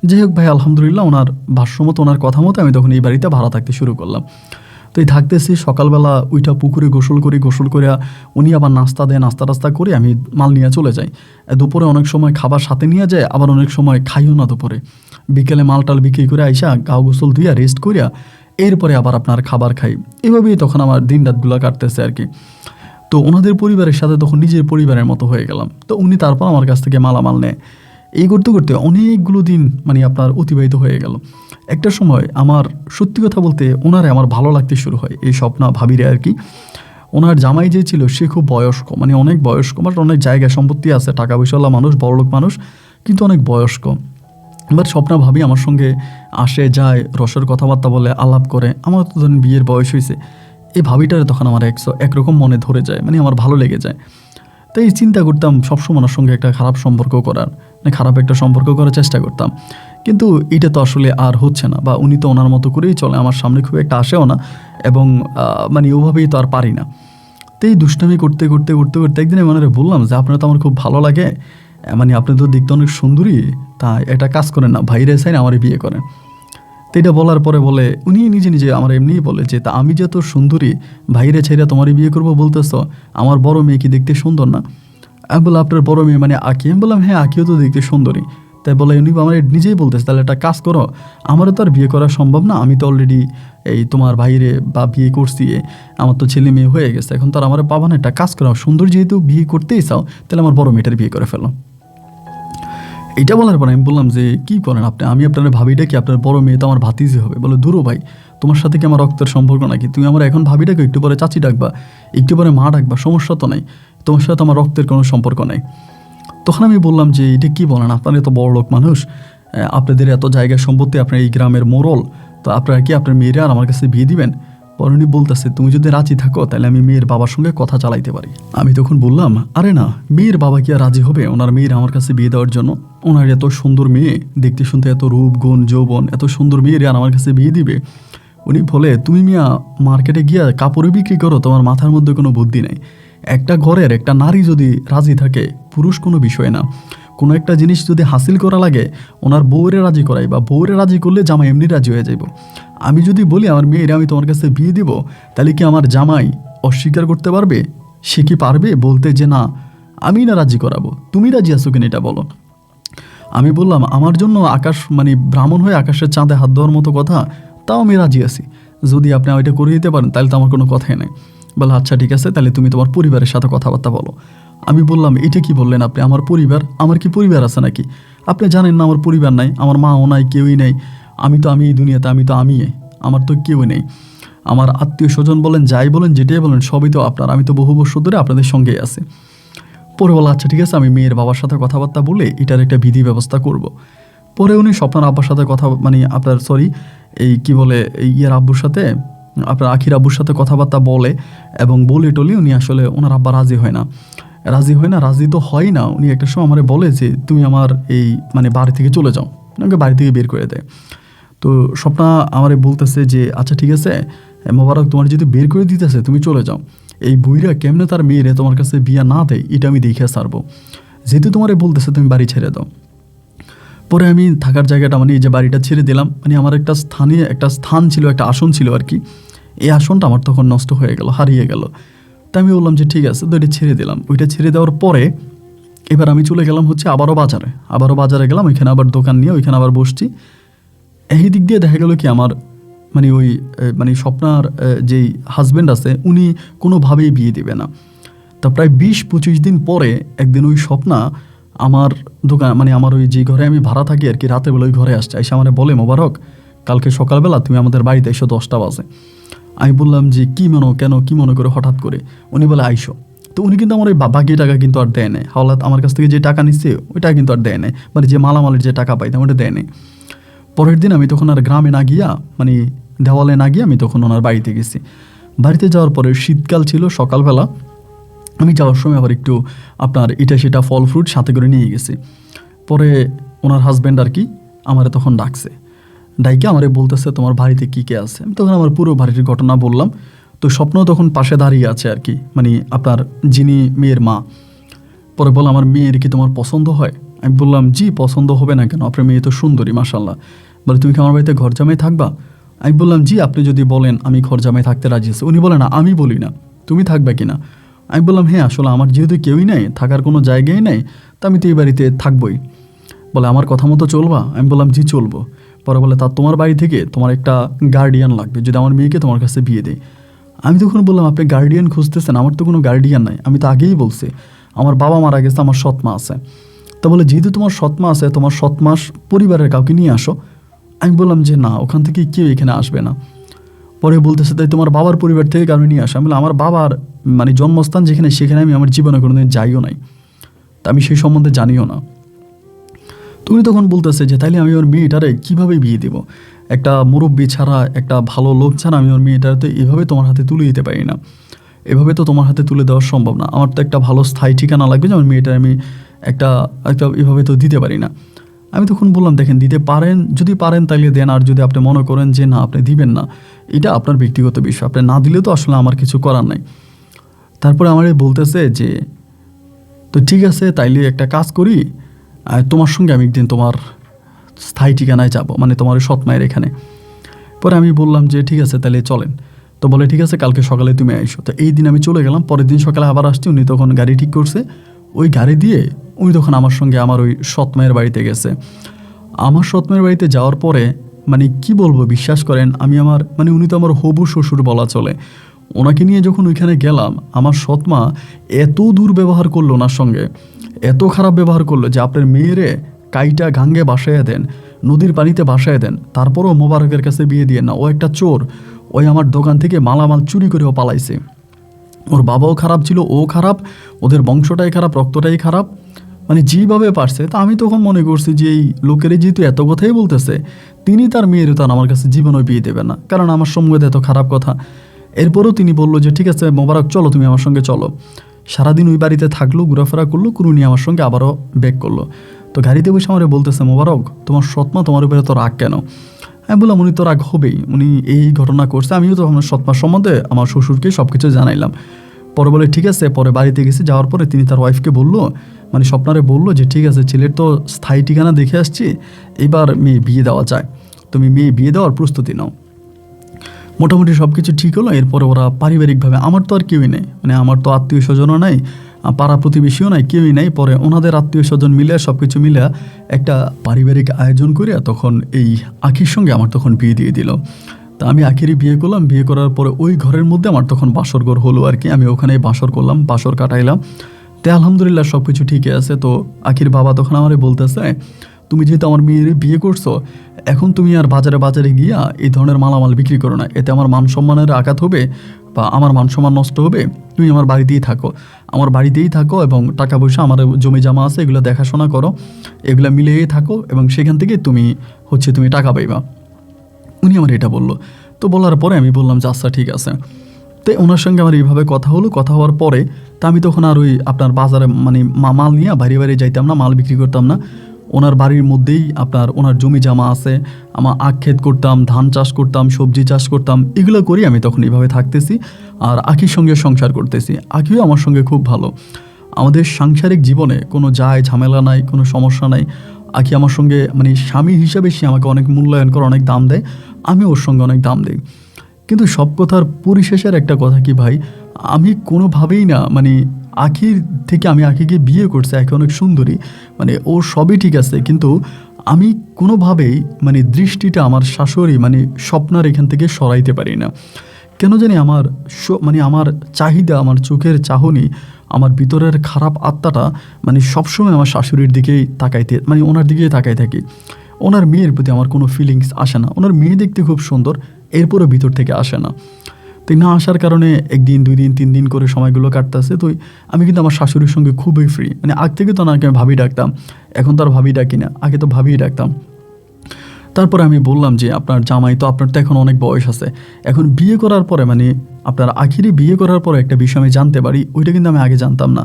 যাই হোক ভাই আলহামদুলিল্লাহ ওনার ভাষ্য মতো ওনার কথা মতো আমি তখন এই বাড়িতে ভাড়া থাকতে শুরু করলাম। তো এই থাকতেছি, সকালবেলা ওইটা পুকুরে গোসল করে উনি আবার নাস্তা দেয়, নাস্তা করে আমি মাল নিয়ে চলে যাই। দুপুরে অনেক সময় খাবার সাথে নিয়ে যায়, আবার অনেক সময় খাইও না দুপুরে। বিকেলে মালটাল বিক্রি করে আইসা গাও গোসল ধুইয়া রেস্ট করিয়া এরপরে আবার আপনার খাবার খাই। এভাবেই তখন আমার দিন রাতগুলো কাটতেছে আর কি। তো ওনাদের পরিবারের সাথে তখন নিজের পরিবারের মতো হয়ে গেলাম। তো উনি তারপর আমার কাছ থেকে মালামাল নেয়। এই করতে করতে অনেকগুলো দিন মানে আপনার অতিবাহিত হয়ে গেল। একটা সময় আমার সত্যি কথা বলতে ওনারে আমার ভালো লাগতে শুরু হয়, এই স্বপ্না ভাবিরে আর কি। ওনার জামাই যে ছিল সে খুব বয়স্ক, মানে অনেক বয়স্ক, মানে অনেক জায়গা সম্পত্তি আছে, টাকা পয়সাওয়ালা মানুষ, বড়লোক মানুষ, কিন্তু অনেক বয়স্ক। এবার স্বপ্না ভাবি আমার সঙ্গে আসে যায়, রসের কথাবার্তা বলে, আলাপ করে। আমার তো ধরেন বিয়ের বয়স হয়েছে, এই ভাবিটারে তখন আমার একরকম মনে ধরে যায়, মানে আমার ভালো লেগে যায়। তাই চিন্তা করতাম সবসময় ওনার সঙ্গে একটা খারাপ সম্পর্ক করার, মানে খারাপ একটা সম্পর্ক করার চেষ্টা করতাম, কিন্তু এটা তো আসলে আর হচ্ছে না, বা উনি তো ওনার মতো করেই চলে, আমার সামনে খুব একটা আসেও না, এবং মানে ওভাবেই তো আর পারি না। তো এই দুষ্টামি করতে একদিন আমি ওনারে বললাম যে আপনার তো আমার খুব ভালো লাগে, মানে আপনি তো দেখতে অনেক সুন্দরী, তা এটা কাজ করেন না, ভাইরে চাই না আমারই বিয়ে করেন। তো এটা বলার পরে বলে উনি নিজে আমার এমনিই বলে যে তা আমি যে তো সুন্দরী, ভাইরে ছেড়ে তোমারই বিয়ে করবো বলতেছ, আমার বড় মেয়ে কি দেখতে সুন্দর না? আমি বললাম আপনার বড় মেয়ে মানে আঁকি? আমি বললাম হ্যাঁ আঁকিও তো দেখতে সুন্দরী। তাই বলে উনি আমার নিজেই বলতেছে তাহলে একটা কাজ করো, আমারও তো আর বিয়ে করা সম্ভব না, আমি তো অলরেডি এই তোমার ভাইরে বা বিয়ে করছি, আমার তো ছেলে মেয়ে হয়ে গেছে, এখন তো আর আমার পাবা না, একটা কাজ করো, সুন্দর যেহেতু বিয়ে করতেই চাও তাহলে আমার বড় মেয়েটার বিয়ে করে ফেলো। এইটা বলার পর আমি বললাম যে কী করেন আপনি, আমি আপনার ভাবিটা কি, আপনার বড় মেয়ে তো আমার ভাতিজি হবে। বলে দূরও ভাই, তোমার সাথে কি আমার রক্তের সম্পর্ক নাকি, তুমি আমার এখন ভাবিটাকে একটু পরে চাচি ডাকবা, একটু পরে মা ডাকবা, সমস্যা তো নাই, তোমার সাথে আমার রক্তের কোনো সম্পর্ক নাই। তখন আমি বললাম যে এটা কী বলেন, আপনারা এত বড় লোক মানুষ, আপনাদের এত জায়গার সম্পত্তি, আপনার এই গ্রামের মোড়ল, তো আপনারা কি আপনার মেয়েরা আর আমার কাছে বিয়ে দিবেন? পরে উনি বলতেছে তুমি যদি রাজি থাকো তাহলে আমি মেয়ের বাবার সঙ্গে কথা চালাইতে পারি। আমি তখন বললাম আরে না, মেয়ের বাবা কি আর রাজি হবে ওনার মেয়ের আমার কাছে বিয়ে দেওয়ার জন্য? ওনার এত সুন্দর মেয়ে, দেখতে শুনতে এত রূপ গুণ যৌবন, এত সুন্দর মেয়ের আর আমার কাছে বিয়ে দিবে? উনি বলে তুমি মিয়া মার্কেটে গিয়া কাপড়ে বিক্রি করো, তোমার মাথার মধ্যে কোনো বুদ্ধি নেই। একটা ঘরের একটা নারী যদি রাজি থাকে, পুরুষ কোনো বিষয় না, কোনো একটা জিনিস যদি হাসিল করা লাগে ওনার বউরে রাজি করাই, বা বউরে রাজি করলে জামাই এমনি রাজি হয়ে যাইব। আমি যদি বলি আমার মেয়েরা আমি তোমার কাছে বিয়ে দিব, তাহলে কি আমার জামাই অস্বীকার করতে পারবে? সে কি পারবে বলতে যে না আমি না রাজি করাবো, তুমি রাজি আছো কিনা এটা বলো? আমি বললাম আমার জন্য আকাশ মানে ব্রাহ্মণ হয়ে আকাশের চাঁদে হাত দেওয়ার মতো কথা, তাও আমি রাজি আছি, যদি আপনি ওইটা করে দিতে পারেন তাহলে তো আমার কোনো কথাই নেই। বলে আচ্ছা ঠিক আছে, তাহলে তুমি তোমার পরিবারের সাথে কথাবার্তা বলো। আমি বললাম এটা কি বললেন আপনি, আমার পরিবার, আমার কি পরিবার আছে নাকি? আপনি জানেন না আমার পরিবার নাই, আমার মাও নাই, কেউই নেই, আমি এই দুনিয়াতে আমি আমার তো কেউ নেই, আমার আত্মীয় স্বজন বলেন যাই বলেন যেটাই বলেন সবই তো আপনার, আমি তো বহু বছর ধরে আপনাদের সঙ্গেই আছি। পরে বলা আচ্ছা ঠিক আছে, আমি মেয়ের বাবার সাথে কথাবার্তা বলে এটার একটা বিধি ব্যবস্থা করব। পরে উনি স্বপ্নার আব্বার সাথে কথা মানে আপনার সরি এই কি বলে এই ইয়ের আব্বুর সাথে, আপনার আখির আব্বুর সাথে কথাবার্তা বলে, এবং বলে টলে উনি আসলে ওনার আব্বা রাজি হয় না, রাজি তো হয় না। উনি একটা সময় আমারে বলে যে তুমি আমার এই মানে বাড়ি থেকে চলে যাও, ওনাকে বাড়ি থেকে বের করে দেয়। তো স্বপ্না আমারে বলতেছে যে আচ্ছা ঠিক আছে মোবারক, তোমার যদি বের করে দিতেছে তুমি চলে যাও, এই বুইরা কেমনে তার মেয়েরে তোমার কাছে বিয়া না দেয় এটা আমি দেখে ছাড়বো, যেহেতু তোমারে বলতেছে তুমি বাড়ি ছেড়ে দাও। পরে আমি থাকার জায়গাটা মানে এই যে বাড়িটা ছেড়ে দিলাম, মানে আমার একটা স্থানীয় একটা স্থান ছিল, একটা আসন ছিল আর কি, এই আসনটা আমার তখন নষ্ট হয়ে গেল, হারিয়ে গেল। তাই আমি বললাম যে ঠিক আছে, তো এটা ছেড়ে দিলাম। ওইটা ছেড়ে দেওয়ার পরে এবার আমি চলে গেলাম হচ্ছে আবারও বাজারে গেলাম, ওইখানে আবার দোকান নিয়ে ওইখানে আবার বসছি। এই দিক দিয়ে দেখা গেল কি আমার মানে ওই মানে স্বপ্নার যেই হাজব্যান্ড আছে উনি কোনোভাবেই বিয়ে দেবে না। তা প্রায় 20-25 দিন পরে একদিন ওই স্বপ্না আমার দোকান মানে আমার ওই যে ঘরে আমি ভাড়া থাকি আর কি, রাতের বেলা ওই ঘরে আসছে, এসে আমার বলে, মোবারক কালকে সকালবেলা তুমি আমাদের বাড়িতে এসো 10টা বাজে। আমি বললাম যে কী মনে করে হঠাৎ করে? উনি বলে আইসো। তো উনি কিন্তু আমার ওই বাকি টাকা কিন্তু আর দেয় নেই, হাওলাত আমার কাছ থেকে যে টাকা নিচ্ছে ওই টাকা কিন্তু আর দেয় নেই, মানে যে মালামালের যে টাকা পাইতাম ওটা দেয় নেই। পরের দিন আমি তখন আর গ্রামে না গিয়া মানে দেওয়ালে না গিয়ে আমি তখন ওনার বাড়িতে গেছি। বাড়িতে যাওয়ার পরে শীতকাল ছিল, সকালবেলা আমি যাওয়ার সময় আবার একটু আপনার এটা সেটা ফল ফ্রুট সাথে করে নিয়ে গেছি। পরে ওনার হাজব্যান্ড আর কি আমারে তখন ডাকছে, ডাইকে আমারে বলতেছে তোমার বাড়িতে কী কে আছে। আমি তখন আমার পুরো বাড়ির ঘটনা বললাম। তো স্বপ্ন তখন পাশে দাঁড়িয়ে আছে আর কি, মানে আপনার যিনি মেয়ের মা। পরে বলে, আমার মেয়ের কি তোমার পছন্দ হয়? আমি বললাম জি, পছন্দ হবে না কেন, আপনার মেয়ে তো সুন্দরী মাশাল্লাহ। বলে তুমি কি আমার বাড়িতে ঘর জামাই থাকবা? আমি বললাম জি, আপনি যদি বলেন আমি ঘর জামাই থাকতে রাজি আছি। উনি বলে না, আমি বলি না, তুমি থাকবে কিনা? আমি বললাম হ্যাঁ, আসলে আমার যেহেতু কেউই নাই, থাকার কোনো জায়গাই নাই, তা আমি তো এই বাড়িতে থাকবই। বলে আমার কথা মতো চলবা? আমি বললাম জি চলবো। পরে বলে তা তোমার বাড়ি থেকে তোমার একটা গার্ডিয়ান লাগবে যদি আমার মেয়েকে তোমার কাছে বিয়ে দেয়। আমি তখন বললাম আপনি গার্ডিয়ান খুঁজতেছেন, আমার তো কোনো গার্ডিয়ান নাই, আমি তো আগেই বলছি আমার বাবা মারা গেছে, আমার সৎমা আছে। তা বলে যেহেতু তোমার সৎমা আছে, তোমার সৎমাস পরিবারের কাউকে নিয়ে আসো। আমি বললাম যে না, ওখান থেকে কেউ এখানে আসবে না। পরে বলতেছে তাই তোমার বাবার পরিবার থেকে কারণে নিয়ে আসো। আমি বললাম আমার বাবার মানে জন্মস্থান যেখানে, সেখানে আমি আমার জীবনে কোনোদিন যাইও নাই, তা আমি সেই সম্বন্ধে জানিও না। তুমি তখন বলতেছে যে তাইলে আমি ওর মেয়েটারে কীভাবে বিয়ে দেবো? একটা মুরব্বি ছাড়া, একটা ভালো লোক ছাড়া আমি ওর মেয়েটারে তো এভাবে তোমার হাতে তুলে দিতে পারি না, এভাবে তো তোমার হাতে তুলে দেওয়া সম্ভব না। আমার তো একটা ভালো স্থায়ী ঠিকানা লাগবে, যে আমার মেয়েটার আমি একটা একটা এভাবে তো দিতে পারি না। আমি তখন বললাম দেখেন, দিতে পারেন, যদি পারেন তাইলে দেন, আর যদি আপনি মনে করেন যে না আপনি দিবেন না, এটা আপনার ব্যক্তিগত বিষয়, আপনি না দিলে তো আসলে আমার কিছু করার নাই। তারপরে আমার বলতেছে যে তো ঠিক আছে, তাইলে একটা কাজ করি, তোমার সঙ্গে আমি একদিন তোমার স্থায়ী ঠিকানায় যাব, মানে তোমার সৎ মায়ের এখানে। পরে আমি বললাম যে ঠিক আছে তাহলে চলেন। তো বলে ঠিক আছে কালকে সকালে তুমি আইসো। তো এই দিন আমি চলে গেলাম, পরের দিন সকালে আবার আসছি। উনি তখন গাড়ি ঠিক করছে, ওই গাড়ি দিয়ে উনি তখন আমার সঙ্গে আমার ওই সৎ মায়ের বাড়িতে গেছে। আমার সৎ মায়ের বাড়িতে যাওয়ার পরে মানে কি বলবো, বিশ্বাস করেন আমি আমার মানে উনি তো আমার হবু শ্বশুর বলা চলে, ওনাকে নিয়ে যখন ওইখানে গেলাম, আমার সৎমা এত দুর্ব্যবহার করলো ওনার সঙ্গে, এত খারাপ ব্যবহার করলো যে আপনার মেয়েরে কাইটা গাঙ্গে বাসায় দেন, নদীর পানিতে বাসায় দেন, তারপরও মোবারকের কাছে বিয়ে দিয়ে না, ও একটা চোর, ওই আমার দোকান থেকে মালামাল চুরি করেও পালাইছে। ওর বাবাও খারাপ ছিল, ও খারাপ, ওদের বংশটাই খারাপ, রক্তটাই খারাপ, মানে যেভাবে পারছে। তা আমি তখন মনে করছি যে এই লোকের যেহেতু এত কথাই বলতেছে, তিনি তার মেয়ের তো আমার কাছে জীবনও বিয়ে দেবে না, কারণ আমার সম্বন্ধে এত খারাপ কথা। এরপরও তিনি বললো যে ঠিক আছে মোবারক চলো, তুমি আমার সঙ্গে চলো। সারাদিন ওই বাড়িতে থাকলো, ঘোরাফেরা করলো, কুরুনি আমার সঙ্গে আবারও ব্যাক করলো। তো গাড়িতে বসে আমার বলতেছে মোবারক তোমার সৎমা তোমার উপরে তো রাগ কেন? আমি বললাম উনি তো রাগ হবেই, উনি এই ঘটনা করছে। আমিও তো আমার সৎমার সম্বন্ধে আমার শ্বশুরকে সব কিছু জানাইলাম। পরে বলে ঠিক আছে, পরে বাড়িতে গেছি, যাওয়ার পরে তিনি তার ওয়াইফকে বললো, মানে স্বপ্নারে বললো যে ঠিক আছে ছেলের তো স্থায়ী ঠিকানা দেখে আসছি, এবার মেয়ে বিয়ে দেওয়া যায়, তুমি মেয়ে বিয়ে দেওয়ার প্রস্তুতি নাও। মোটামুটি সব কিছু ঠিক হলো। এরপরে ওরা পারিবারিকভাবে, আমার তো আর কেউই নেই, মানে আমার তো আত্মীয় স্বজনও নাই, পাড়া প্রতিবেশীও নাই, কেউই নাই। পরে ওনাদের আত্মীয় স্বজন মিলে সব কিছু মিলে একটা পারিবারিক আয়োজন করে তখন এই আখির সঙ্গে আমার তখন বিয়ে দিয়ে দিল। তা আমি আখিরই বিয়ে করলাম। বিয়ে করার পরে ওই ঘরের মধ্যে আমার তখন বাসর ঘর হলো আর কি, আমি ওখানেই বাসর করলাম, বাসর কাটাইলাম। তো আলহামদুলিল্লাহ সব কিছু ঠিকই আছে। তো আখির বাবা তখন আমারে বলতেছে তুমি যেহেতু আমার মেয়ের বিয়ে করছো, এখন তুমি আর বাজারে বাজারে গিয়া এই ধরনের মালামাল বিক্রি করো না, এতে আমার মান সম্মানের আঘাত হবে বা আমার মান সম্মান নষ্ট হবে। তুমি আমার বাড়িতেই থাকো এবং টাকা পয়সা, আমার জমি জামা আছে, এগুলো দেখাশোনা করো, এগুলো মিলিয়েই থাকো এবং সেখান থেকে তুমি টাকা পাইবা। উনি আমার এটা বললো। তো বলার পরে আমি বললাম যে আচ্ছা ঠিক আছে। তো ওনার সঙ্গে আমার এইভাবে কথা হলো। কথা হওয়ার পরে তা আমি তখন আর ওই আপনার বাজারে মানে মাল নিয়ে বাড়ি বাড়ি যাইতাম না, মাল বিক্রি করতাম না। ওনার বাড়ির মধ্যেই আপনার ওনার জমি জামা আছে, আমার আখ ক্ষেত করতাম, ধান চাষ করতাম, সবজি চাষ করতাম, এগুলো করি আমি তখন এইভাবে থাকতেছি আর আখির সঙ্গে সংসার করতেছি। আখিও আমার সঙ্গে খুব ভালো, আমাদের সাংসারিক জীবনে কোনো ঝামেলা নাই, কোনো সমস্যা নাই। আখি আমার সঙ্গে মানে স্বামী হিসাবে সে আমাকে অনেক মূল্যায়ন করে, অনেক দাম দেয়, আমি ওর সঙ্গে অনেক দাম দিই। কিন্তু সব কথার পরিশেষের একটা কথা কি ভাই, আমি কোনোভাবেই না মানে আখির থেকে আমি আখিকে বিয়ে করছি, আখি অনেক সুন্দরী, মানে ও সবই ঠিক আছে, কিন্তু আমি কোনোভাবেই মানে দৃষ্টিটা আমার শাশুড়ি মানে স্বপ্নার এখান থেকে সরাইতে পারি না। কেন জানি আমার মানে আমার চাহিদা, আমার চোখের চাহনি, আমার ভিতরের খারাপ আত্মাটা মানে সবসময় আমার শাশুড়ির দিকেই তাকাইতে মানে ওনার দিকেই তাকাই থাকি। ওনার মেয়ের প্রতি আমার কোনো ফিলিংস আসে না। ওনার মেয়ে দেখতে খুব সুন্দর, এরপরও ভিতর থেকে আসে না। তো না আসার কারণে 1 দিন 2 দিন 3 দিন করে সময়গুলো কাটতেছে। তো আমি কিন্তু আমার শাশুড়ির সঙ্গে খুবই ফ্রি, মানে আগ থেকে তো ওনাকে আমি ভাবি ডাকতাম, এখন তো আর ভাবি ডাকি না, আগে তো ভাবিই ডাকতাম। তারপরে আমি বললাম যে আপনার জামাই তো, আপনার তো এখন অনেক বয়স আছে, এখন বিয়ে করার পরে মানে আপনার আখিরি বিয়ে করার পরে একটা বিষয় আমি জানতে পারি, ওইটা কিন্তু আমি আগে জানতাম না।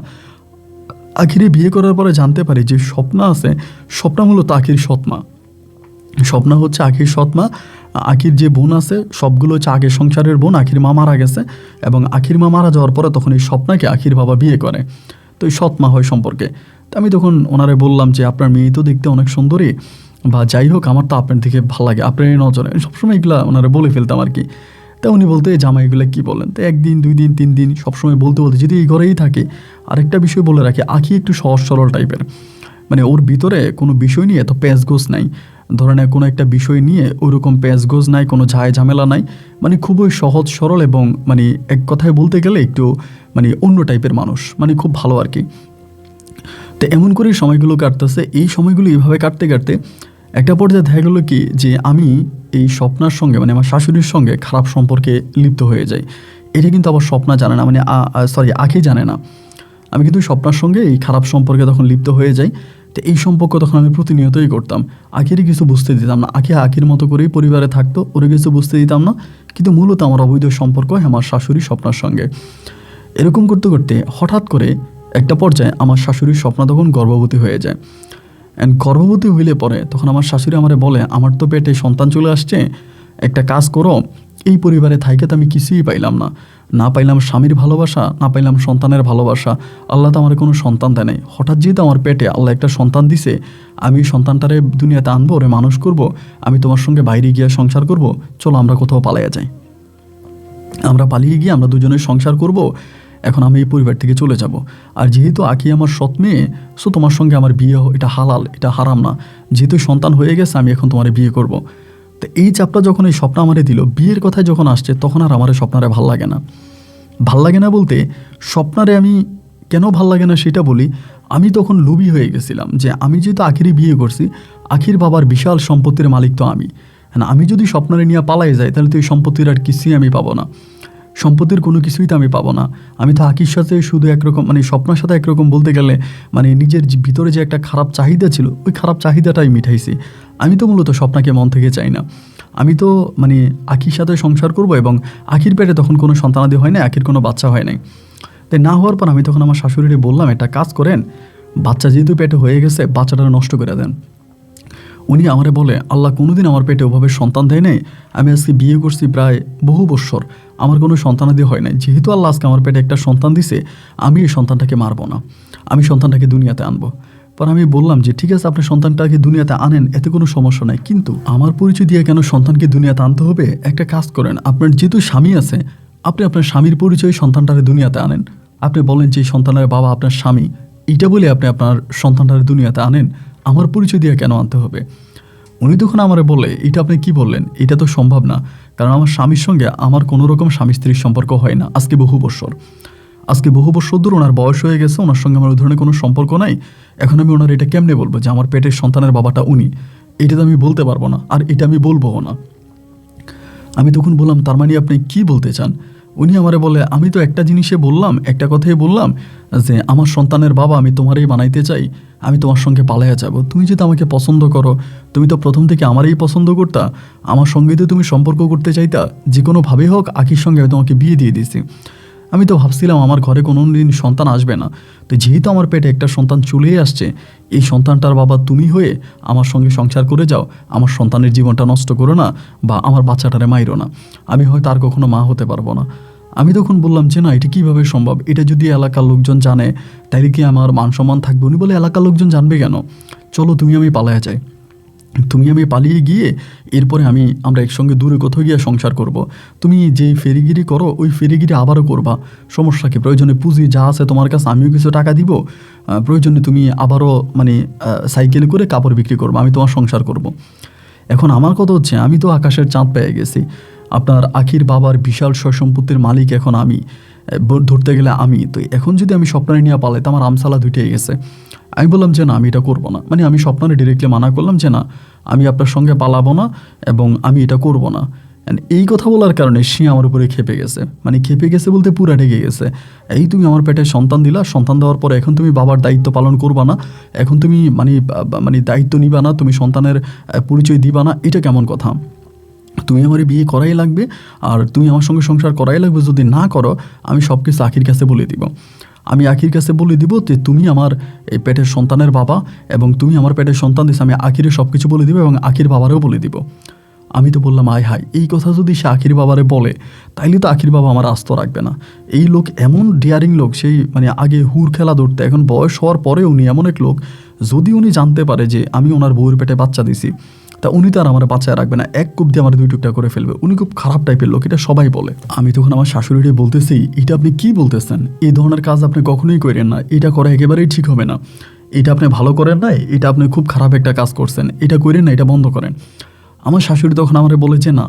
আখিরি বিয়ে করার পরে জানতে পারি যে স্বপ্না আছে, স্বপ্না মূলত আখির সৎমা। স্বপ্না হচ্ছে আখির সৎমা। আখির যে বোন আছে সবগুলো হচ্ছে আগের সংসারের বোন। আখির মা মারা গেছে এবং আখির মা মারা যাওয়ার পরে তখন এই স্বপ্নাকে আখির বাবা বিয়ে করে, তো এই সৎমা হয় সম্পর্কে। তো আমি তখন ওনারে বললাম যে আপনার মেয়ে তো দেখতে অনেক সুন্দরী, বা যাই হোক আমার তো আপনার দিকে ভালো লাগে, আপনার এই নজরে, সবসময় এগুলা ওনারা বলে ফেলতাম আর কি। তা উনি বলতে এই জামাইগুলো কী বলেন, তো 1 দিন 2 দিন 3 দিন সবসময় বলতে বলতে যদি এই ঘরেই থাকে। আরেকটা বিষয় বলে রাখি, আখি একটু সহজ সরল টাইপের, মানে ওর ভিতরে কোনো বিষয় নিয়ে এত প্যাঁচগোছ নাই। ধরেন কোনো একটা বিষয় নিয়ে ওইরকম প্যাঁচগোছ নাই, কোনো ঝামেলা নাই, মানে খুবই সহজ সরল এবং মানে এক কথায় বলতে গেলে একটু মানে অন্য টাইপের মানুষ, মানে খুব ভালো আর কি। তো এমন করেই সময়গুলো কাটতেছে। এই সময়গুলো এইভাবে কাটতে কাটতে একটা পর্যায়ে দেখা গেলো কি যে আমি এই স্বপ্নার সঙ্গে মানে আমার শাশুড়ির সঙ্গে খারাপ সম্পর্কে লিপ্ত হয়ে যাই। এটা কিন্তু আবার স্বপ্না জানে না, মানে আখি জানে না। আমি কিন্তু স্বপ্নার সঙ্গে এই খারাপ সম্পর্কে তখন লিপ্ত হয়ে যাই। তো এই সম্পর্ক তখন আমি প্রতিনিয়তই করতাম। আখিরই কিছু বুঝতে দিতাম না, আখি আখির মতো করেই পরিবারে থাকতো, ওরে কিছু বুঝতে দিতাম না। কিন্তু মূলত আমার অবৈধ সম্পর্ক হয় আমার শাশুড়ি স্বপ্নার সঙ্গে। এরকম করতে করতে হঠাৎ করে একটা পর্যায়ে আমার শাশুড়ির স্বপ্না তখন গর্ভবতী হয়ে যায়। অ্যান্ড গর্ভবতী হইলে পরে তখন আমার শাশুড়ি আমারে বলে, আমার তো পেটে সন্তান চলে আসছে, একটা কাজ করো, এই পরিবারে থাইকে তো আমি কিছুই পাইলাম না, না পাইলাম স্বামীর ভালোবাসা, না পাইলাম সন্তানের ভালোবাসা, আল্লাহ তো আমার কোনো সন্তান দেয় নাই, হঠাৎ যেহেতু আমার পেটে আল্লাহ একটা সন্তান দিছে, আমি সন্তানটারে দুনিয়াতে আনবো, ওরে মানুষ করব, আমি তোমার সঙ্গে বাইরে গিয়ে সংসার করব, চলো আমরা কোথাও পালাইয়া যাই, আমরা পালিয়ে গিয়ে আমরা দুজনে সংসার করব, এখন আমি এই পরিবার থেকে চলে যাব। আর যেহেতু আখি আমার সৎ মেয়ে, সো তোমার সঙ্গে আমার বিয়ে, এটা হালাল, এটা হারাম না, যেহেতু সন্তান হয়ে গেছে আমি এখন তোমার বিয়ে করব। তো এই চাপটা যখন এই স্বপ্ন আমারে দিল, বিয়ের কথায় যখন আসছে, তখন আর আমার স্বপ্নারে ভাল লাগে না। ভাল লাগে না বলতে, স্বপ্নারে আমি কেন ভাল লাগে না সেটা বলি। আমি তখন লোভী হয়ে গেছিলাম যে আমি যেহেতু আখিরই বিয়ে করছি, আখির বাবার বিশাল সম্পত্তির মালিক তো আমি, হ্যাঁ, আমি যদি স্বপ্নারে নিয়ে পালাই যাই তাহলে তো এই সম্পত্তির আর কিছুই আমি পাবো না, সম্পত্তির কোনো কিছুই তো আমি পাবো না। আমি তো আখির সাথে শুধু একরকম মানে স্বপ্নার সাথে একরকম বলতে গেলে মানে নিজের ভিতরে যে একটা খারাপ চাহিদা ছিল, ওই খারাপ চাহিদাটাই মিঠাইছি। আমি তো মূলত স্বপ্নাকে মন থেকে চাই না। আমি তো মানে আখির সাথে সংসার করব এবং আখির পেটে তখন কোনো সন্তানাদি হয় না, আখির কোনো বাচ্চা হয় নাই। তাই না হওয়ার পর আমি তখন আমার শাশুড়িকে বললাম, একটা কাজ করেন, বাচ্চা যেহেতু পেটে হয়ে গেছে বাচ্চাটা নষ্ট করে দেন। উনি আমারে বলে, আল্লাহ কোনোদিন আমার পেটে ওভাবে সন্তান দেয় নাই, আমি আজকে বিয়ে করছি প্রায় বহু বৎসর, আমার কোনো সন্তানাদি হয় নাই, যেহেতু আল্লাহ আজকে আমার পেটে একটা সন্তান দিছে, আমি এই সন্তানটাকে মারবো না, আমি সন্তানটাকে দুনিয়াতে আনবো। পর আমি বললাম যে ঠিক আছে, আপনি সন্তানটাকে দুনিয়াতে আনেন, এতে কোনো সমস্যা নাই, কিন্তু আমার পরিচয় দিয়ে কেন সন্তানকে দুনিয়াতে আনতে হবে? একটা কাজ করেন, আপনার যেহেতু স্বামী আছে, আপনি আপনার স্বামীর পরিচয় সন্তানটারে দুনিয়াতে আনেন। আপনি বলেন যে সন্তানের বাবা আপনার স্বামী, এইটা বলে আপনি আপনার সন্তানটারে দুনিয়াতে আনেন, আমার পরিচয় দিয়ে কেন আনতে হবে? উনি তখন আমারে বলে, এটা আপনি কি বললেন, এটা তো সম্ভব না, কারণ আমার স্বামীর সঙ্গে আমার কোনো রকম স্বামী স্ত্রীর সম্পর্ক হয় না আজকে বহু বছর ধরে। ওনার বয়স হয়ে গেছে, ওনার সঙ্গে আমার ওই ধরনের কোনো সম্পর্ক নাই। এখন আমি ওনার এটা কেমনে বলবো যে আমার পেটের সন্তানের বাবাটা উনি? এটা তো আমি বলতে পারবো না, আর এটা আমি বলবো না। আমি তখন বললাম, তার মানে আপনি কি বলতে চান? উনি আমারে বলে, আমি তো একটা জিনিসে বললাম, একটা কথাই বললাম যে আমার সন্তানের বাবা আমি তোমারই বানাইতে চাই, আমি তোমার সঙ্গে পালাইয়া যাব। তুমি যদি আমাকে পছন্দ করো, তুমি তো প্রথম থেকে আমারই পছন্দ করতা, আমার সঙ্গে তো তুমি সম্পর্ক করতে চাইতা, যে কোনোভাবেই হোক আখির সঙ্গে আমি তোমাকে বিয়ে দিয়ে দিছি। আমি তো ভাবছিলাম আমার ঘরে কোনো দিন সন্তান আসবে না, তো যেহেতু আমার পেটে একটা সন্তান চলেই আসছে, এই সন্তানটার বাবা তুমি হয়ে আমার সঙ্গে সংসার করে যাও, আমার সন্তানের জীবনটা নষ্ট করো না, বা আমার বাচ্চাটারে মাইরো না, আমি হয়তো আর কখনো মা হতে পারবো না। আমি তখন বললাম যে না, এটা কীভাবে সম্ভব? এটা যদি এলাকার লোকজন জানে তাইলে কি আমার মান সম্মান থাকবে? উনি বলে, এলাকার লোকজন জানবে কেন, চলো তুমি আমি পালায়া যাই। তুমি আমি পালিয়ে গিয়ে এরপরে আমরা একসঙ্গে দূরে কোথাও গিয়ে সংসার করব। তুমি যেই ফেরিগিরি করো ওই ফেরিগিরি আবারও করবা, সমস্যা কি? প্রয়োজনে পুঁজি যা আছে তোমার কাছে আমিও কিছু টাকা দিব, প্রয়োজনে তুমি আবারও সাইকেলে করে কাপড় বিক্রি করবো, আমি তোমার সংসার করব। এখন আমার কথা হচ্ছে, আমি তো আকাশের চাঁদ পেয়ে গেছি, আপনার আখির বাবার বিশাল সয় সম্পত্তির মালিক এখন আমি, ধরতে গেলে আমি তো এখন যদি আমি স্বপ্নারে নিয়ে পালাই তো আমার আমসালা দুইটাই গেছে। আমি বললাম যে না, আমি এটা করবো না, আমি স্বপ্নারে ডিরেক্টলি মানা করলাম যে না, আমি আপনার সঙ্গে পালাবো না এবং আমি এটা করব না। এই কথা বলার কারণে সে আমার উপরে খেপে গেছে, খেপে গেছে বলতে পুরা ঢেকে গেছে। এই তুমি আমার পেটে সন্তান দিলা, সন্তান দেওয়ার পরে এখন তুমি বাবার দায়িত্ব পালন করবা না, এখন তুমি দায়িত্ব নিবা না, তুমি সন্তানের পরিচয় দিবা না, এটা কেমন কথা? তুমি আমার বিয়ে করাই লাগবে আর তুমি আমার সঙ্গে সংসার করাই লাগবে, যদি না করো আমি সব কিছু আখির কাছে বলে দিব। আমি আখির কাছে বলে দিব যে তুমি আমার এই পেটের সন্তানের বাবা এবং তুমি আমার পেটের সন্তান দিস, আমি আখিরে সব কিছু বলে দিব এবং আখির বাবারেও বলে দিব। আমি তো বললাম আয় হায়, এই কথা যদি সে আখির বাবারে বলে তাইলে তো আখির বাবা আমার আস্ত রাখবে না। এই লোক এমন ডেয়ারিং লোক, সেই আগে হুর খেলা ধরতে, এখন বয়স হওয়ার পরে উনি এমন এক লোক, যদি উনি জানতে পারে যে আমি ওনার বউয়ের পেটে বাচ্চা দিছি তা উনি তো আর আমার বাচ্চায় রাখবে না, এক কূপ দিয়ে আমার 2 টুকরা করে ফেলবে। উনি খুব খারাপ টাইপের লোক, এটা সবাই বলে। আমি তখন আমার শাশুড়িকে বলতেছি, এটা আপনি কি বলতেছেন? এই ধরনের কাজ আপনি কখনোই করেন না, এটা করা একেবারেই ঠিক হবে না, এটা আপনি ভালো করেন নাই, এটা আপনি খুব খারাপ একটা কাজ করছেন, এটা করেন না, এটা বন্ধ করেন। আমার শাশুড়ি তখন আমারে বলেছে না,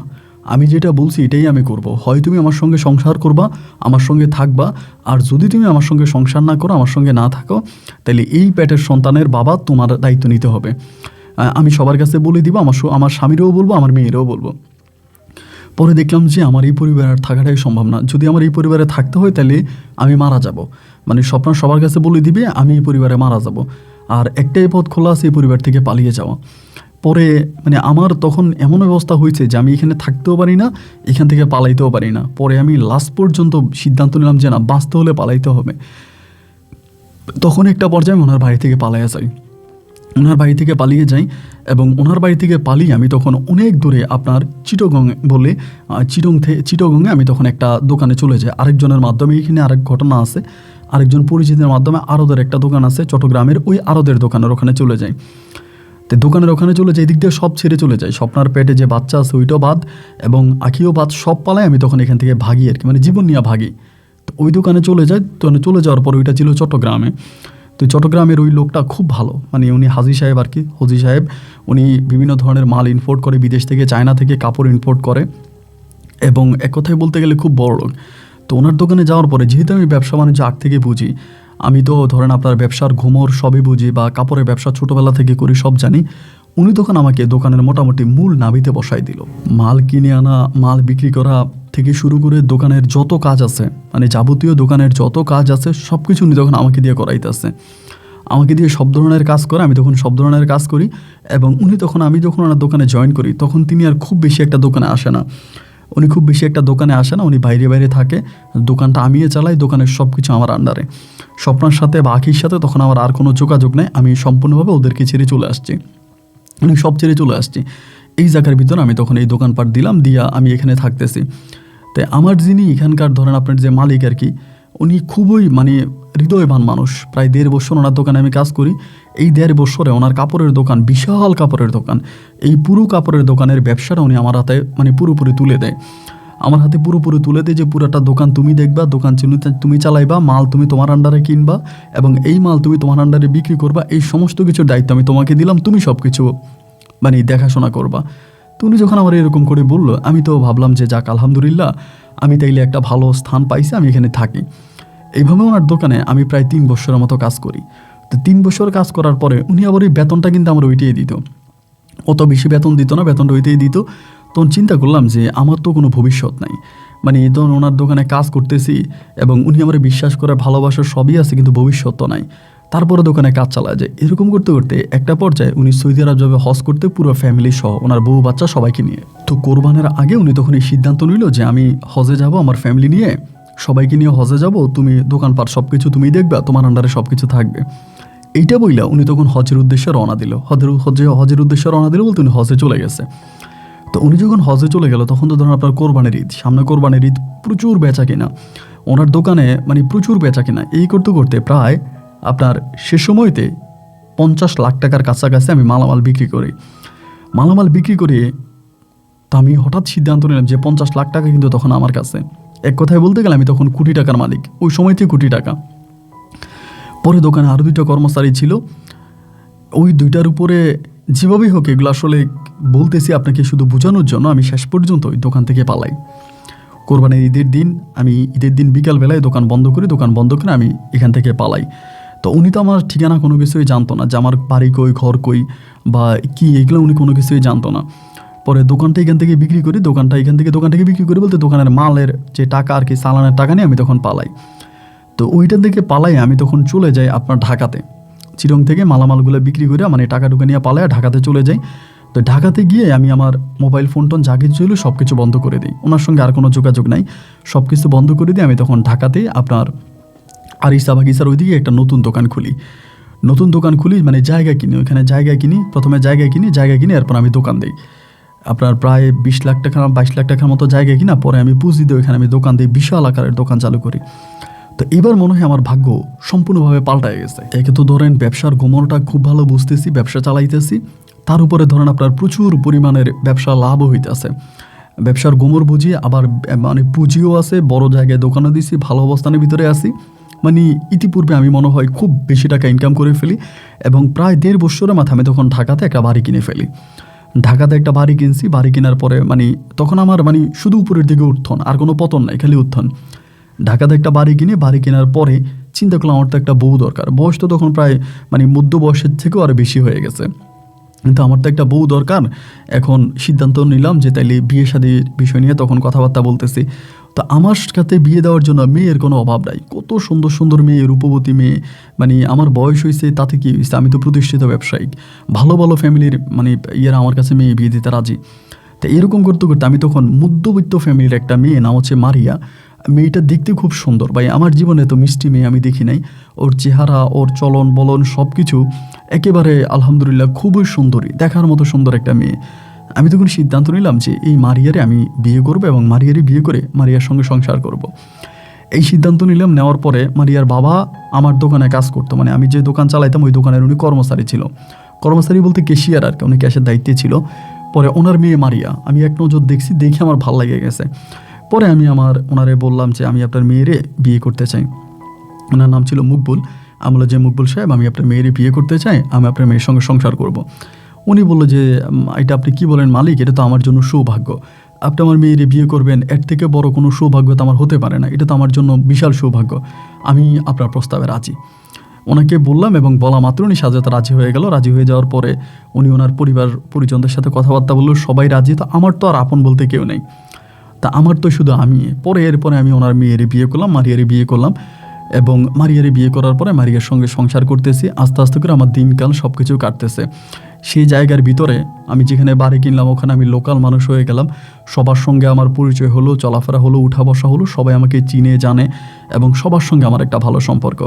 আমি যেটা বলছি এটাই আমি করব, হয় তুমি আমার সঙ্গে সংসার করবা, আমার সঙ্গে থাকবা, আর যদি তুমি আমার সঙ্গে সংসার না করো, আমার সঙ্গে না থাকো, তাহলে এই পেটের সন্তানের বাবা তোমার দায়িত্ব নিতে হবে। আমি সবার কাছে বলে দিব, আমার স্বামীরও বলবো, আমার মেয়েরও বলবো। পরে দেখলাম যে আমার এই পরিবারে আর থাকাটাই সম্ভব না, যদি আমার এই পরিবারে থাকতে হয় তাহলে আমি মারা যাব, স্বপ্ন সবার কাছে বলে দিবে আমি এই পরিবারে মারা যাব, আর একটাই পথ খোলা আছে এই পরিবার থেকে পালিয়ে যাওয়া। পরে আমার তখন এমন অবস্থা হয়েছে যে আমি এখানে থাকতেও পারি না, এখান থেকে পালাইতেও পারি না। পরে আমি লাস্ট পর্যন্ত সিদ্ধান্ত নিলাম যে না, বাঁচতে হলে পালাইতে হবে। তখন একটা পর্যায়ে ওনার বাড়ি থেকে পালাইয়া যাই, ওনার বাড়ি থেকে পালিয়ে যাই এবং ওনার বাড়ি থেকে পালিয়ে আমি তখন অনেক দূরে আপনার চিটগং বলে চিটগংয়ে আমি তখন একটা দোকানে চলে যাই আরেকজনের মাধ্যমে। এখানে আরেক ঘটনা আছে, আরেকজন পরিচিতের মাধ্যমে আরদের একটা দোকান আছে চট্টগ্রামের, ওই আরদের দোকানের ওখানে চলে যাই। তো দোকানের ওখানে চলে যাই, এদিক দিয়ে সব ছেড়ে চলে যায়, স্বপ্নার পেটে যে বাচ্চা আছে ওইটাও বাদ এবং আখিও বাদ, সব পালায় আমি তখন এখান থেকে ভাগি আর কি, জীবন নিয়ে ভাগি। তো ওই দোকানে চলে যায়, তো চলে যাওয়ার পর ওইটা ছিল চট্টগ্রামে। তো চট্টগ্রামের ওই লোকটা খুব ভালো, উনি হাজি সাহেব আর কি, হজি সাহেব। উনি বিভিন্ন ধরনের মাল ইম্পোর্ট করে বিদেশ থেকে, চায়না থেকে কাপড় ইম্পোর্ট করে এবং এক কথায় বলতে গেলে খুব বড় লোক। তো ওনার দোকানে যাওয়ার পরে যেহেতু আমি ব্যবসা বাণিজ্য আগ থেকে বুঝি, আমি তো ধরেন আপনার ব্যবসার ঘুমোর সবই বুঝি বা কাপড়ের ব্যবসা ছোটোবেলা থেকে করি, সব জানি। উনি তখন আমাকে দোকানের মোটামুটি মূল নাভিতে বসাই দিল। মাল কিনে আনা, মাল বিক্রি করা থেকে শুরু করে দোকানের যত কাজ আছে, যাবতীয় দোকানের যত কাজ আছে সব কিছু উনি তখন আমাকে দিয়ে করাইতেছে, আমাকে দিয়ে সব ধরনের কাজ করে, আমি তখন সব ধরনের কাজ করি। এবং আমি যখন ওনার দোকানে জয়েন করি তখন তিনি আর খুব বেশি একটা দোকানে আসে না, উনি বাইরে বাইরে থাকে, দোকানটা আমিয়ে চালাই, দোকানের সব কিছু আমার আন্ডারে। স্বপ্নার সাথে বা আখির সাথে তখন আমার আর কোনো যোগাযোগ নেই, আমি সম্পূর্ণভাবে ওদেরকে ছেড়ে চলে আসছি, সব ছেড়ে চলে আসছি। এই জায়গার ভিতরে আমি তখন এই দোকানপাট দিলাম, দিয়া আমি এখানে থাকতেছি। তাই আমার যিনি এখানকার ধরেন আপনার যে মালিক আর কি, উনি খুবই হৃদয়বান মানুষ। প্রায় 1.5 বছর ওনার দোকানে আমি কাজ করি। এই 1.5 বছরে ওনার কাপড়ের দোকান, বিশাল কাপড়ের দোকান, এই পুরো কাপড়ের দোকানের ব্যবসাটা উনি আমার হাতে পুরোপুরি তুলে দেয়, যে পুরোটা দোকান তুমি দেখবা, দোকান তুমি চালাইবা, মাল তুমি তোমার আন্ডারে কিনবা এবং এই মাল তুমি তোমার আন্ডারে বিক্রি করবা, এই সমস্ত কিছুর দায়িত্ব আমি তোমাকে দিলাম, তুমি সব কিছু দেখাশোনা করবা। তো উনি যখন আমার এরকম করে বললো, আমি তো ভাবলাম যে যাক আলহামদুলিল্লাহ, আমি তাইলে একটা ভালো স্থান পাইছি, আমি এখানে থাকি। এইভাবে ওনার দোকানে আমি প্রায় 3 বছরের মতো কাজ করি। তো 3 বছর কাজ করার পরে উনি আবার ওই বেতনটা কিন্তু আমার ওইটাই দিত, অত বেশি বেতন দিত না, বেতনটা ওইটাই দিত। তখন চিন্তা করলাম যে আমার তো কোনো ভবিষ্যৎ নাই, তখন ওনার দোকানে কাজ করতেছি এবং উনি আমার বিশ্বাস করে ভালোবাসার সবই আছে, কিন্তু ভবিষ্যৎ তো নাই। তারপরে দোকানে কাজ চালা যায়। এরকম করতে করতে একটা পর্যায়ে উনি সৌদি আরব যাবে হজ করতে, পুরো ফ্যামিলি সহ ওনার বউ বাচ্চা সবাইকে নিয়ে। তো কোরবানের আগে উনি তখন এই সিদ্ধান্ত নিল যে আমি হজে যাব, আমার ফ্যামিলি নিয়ে সবাইকে নিয়ে হজে যাব, তুমি দোকানপাট সব কিছু তুমি দেখবা, তোমার আন্ডারে সব কিছু থাকবে। এইটা বইলা উনি তখন হজের উদ্দেশ্যে রওনা দিল। হজের উদ্দেশ্যে রওনা দিল বলতে উনি হজে চলে গেছে। তো উনি যখন হজে চলে গেল তখন তো ধরুন আপনার কোরবানির ঈদ, সামনে কোরবানির ঈদ, প্রচুর বেচা কিনা ওনার দোকানে, প্রচুর বেচা কিনা। এই করতে করতে প্রায় আপনার সে সময়তে 50 লাখ টাকার কাছাকাছি আমি মালামাল বিক্রি করি। মালামাল বিক্রি করে তো আমি হঠাৎ সিদ্ধান্ত নিলাম যে 50 লাখ টাকা কিন্তু তখন আমার কাছে, এক কথায় বলতে গেলে আমি তখন কোটি টাকার মালিক, ওই সময়তে কোটি টাকা। পরে দোকানে আরও 2টা কর্মচারী ছিল, ওই 2টার উপরে যেভাবেই হোক, এগুলো আসলে বলতেছি আপনাকে শুধু বোঝানোর জন্য, আমি শেষ পর্যন্ত ওই দোকান থেকে পালাই। কোরবানির ঈদের দিন বিকালবেলায় দোকান বন্ধ করে আমি এখান থেকে পালাই। তো উনি তো আমার ঠিকানা কোনো কিছুই জানতো না, যে আমার বাড়ি কই, ঘর কই বা কি, এগুলো উনি কোনো কিছুই জানতো না। পরে দোকানটা এখান থেকে বিক্রি করি, দোকান থেকে বিক্রি করি বলতে দোকানের মালের যে টাকা আর কি, চালানের টাকা নিয়ে আমি তখন পালাই। তো ওইটার থেকে পালাই আমি তখন চলে যাই আপনার ঢাকাতে। চিরং থেকে মালামালগুলো বিক্রি করে মানে টাকা টুকা নিয়ে পালাই ঢাকাতে চলে যাই। তো ঢাকাতে গিয়ে আমি আমার মোবাইল ফোন টোন যা কিছু ছিল সব কিছু বন্ধ করে দিই, ওনার সঙ্গে আর কোনো যোগাযোগ নাই, সব কিছু বন্ধ করে দিয়ে আমি তখন ঢাকাতে আপনার আরিসা বাগিচার ওইদিকে একটা নতুন দোকান খুলি, মানে জায়গা কিনি, ওইখানে প্রথমে জায়গা কিনি এরপর আমি দোকান দিই। আপনার প্রায় 20 লাখ টাকা 22 লাখ টাকার মতো জায়গা কিনা, পরে আমি পুঁজি দিয়ে ওইখানে আমি দোকান দিই, বিশাল আকারের দোকান চালু করি। তো এবার মনে হয় আমার ভাগ্য সম্পূর্ণভাবে পাল্টায় গেছে। একে তো ধরেন ব্যবসার গোমরটা খুব ভালো বুঝতেছি, ব্যবসা চালাইতেছি, তার উপরে ধরেন আপনার প্রচুর পরিমাণের ব্যবসা লাভও হইতেছে, ব্যবসার গোমর বুঝিয়ে আবার মানে পুঁজিও আছে, বড় জায়গায় দোকানও দিছি, ভালো অবস্থানের ভিতরে আছি। মানে ইতিপূর্বে আমি মনে হয় খুব বেশি টাকা ইনকাম করে ফেলি, এবং প্রায় 1.5 বছরের মাথায় আমি তখন ঢাকাতে একটা বাড়ি কিনে ফেলি। ঢাকাতে একটা বাড়ি কিনছি, বাড়ি কেনার পরে মানে তখন আমার মানে শুধু উপরের দিকে উত্থান, আর কোনো পতন নাই, খালি উত্থান। ঢাকাতে একটা বাড়ি কেনার পরে চিন্তা করলাম আমার তো একটা বউ দরকার, বয়স তো তখন প্রায় মানে মধ্য বয়সের থেকেও আরও বেশি হয়ে গেছে, কিন্তু আমার তো একটা বউ দরকার। এখন সিদ্ধান্ত নিলাম যে তাইলে বিয়ে শাদীর বিষয় নিয়ে তখন কথাবার্তা বলতেছি। তো আমার সাথে বিয়ে দেওয়ার জন্য মেয়ের কোনো অভাব নাই, কত সুন্দর সুন্দর মেয়ে, রূপবতী মেয়ে, মানে আমার বয়স হয়েছে তাতে কি হয়েছে, আমি তো প্রতিষ্ঠিত ব্যবসায়িক, ভালো ভালো ফ্যামিলির মানে ইয়েরা আমার কাছে মেয়ে বিয়ে দিতে রাজি। তো এরকম করতে করতে আমি তখন মধ্যবিত্ত ফ্যামিলির একটা মেয়ে, নাম হচ্ছে মারিয়া, মেয়েটা দেখতে খুব সুন্দর ভাই, আমার জীবনে তো মিষ্টি মেয়ে আমি দেখি নাই, ওর চেহারা, ওর চলন বলন সব কিছু একেবারে আলহামদুলিল্লাহ খুবই সুন্দরী, দেখার মতো সুন্দর একটা মেয়ে। আমি তখন সিদ্ধান্ত নিলাম যে এই মারিয়ারে আমি বিয়ে করব, এবং মারিয়ারে বিয়ে করে মারিয়ার সঙ্গে সংসার করব। এই সিদ্ধান্ত নিলাম। নেওয়ার পরে মারিয়ার বাবা আমার দোকানে কাজ করতো, মানে আমি যে দোকান চালাইতাম ওই দোকানের উনি কর্মচারী ছিল, কর্মচারী বলতে ক্যাশিয়ার আর কি, উনি ক্যাশের দায়িত্বে ছিল। পরে ওনার মেয়ে মারিয়া আমি এক নজর দেখে আমার ভাল লেগে গেছে। পরে আমি ওনারে বললাম যে আমি আপনার মেয়েরে বিয়ে করতে চাই। ওনার নাম ছিল মুকবুল। আমি বললাম যে মুকবুল সাহেব, আমি আপনার মেয়েরে বিয়ে করতে চাই, আমি আপনার মেয়ের সঙ্গে সংসার করব। উনি বললো যে এটা আপনি কি বলেন মালিক, এটা তো আমার জন্য সৌভাগ্য, আপনি আমার মেয়েরে বিয়ে করবেন, এর থেকে বড় কোনো সৌভাগ্য তো আমার হতে পারে না, এটা তো আমার জন্য বিশাল সৌভাগ্য, আমি আপনার প্রস্তাবে রাজি। ওনাকে বললাম, এবং বলা মাত্র উনি সাজাতে রাজি হয়ে গেল। রাজি হয়ে যাওয়ার পরে উনি ওনার পরিবার পরিজনদের সাথে কথাবার্তা বললো, সবাই রাজি। তো আমার তো আর আপন বলতে কেউ নেই, তা আমার তো শুধু আমি। এরপরে আমি ওনার মেয়েরে বিয়ে করলাম, মারিয়ারে বিয়ে করলাম, এবং মারিয়ারে বিয়ে করার পরে মারিয়ার সঙ্গে সংসার করতেছি। আস্তে আস্তে করে আমার দিনকাল সব কিছু কাটতেছে। সেই জায়গার ভিতরে আমি যেখানে বাড়ি কিনলাম ওখানে আমি লোকাল মানুষ হয়ে গেলাম, সবার সঙ্গে আমার পরিচয় হলো, চলাফেরা হলো, উঠা বসা হলো, সবাই আমাকে চিনে জানে, এবং সবার সঙ্গে আমার একটা ভালো সম্পর্ক।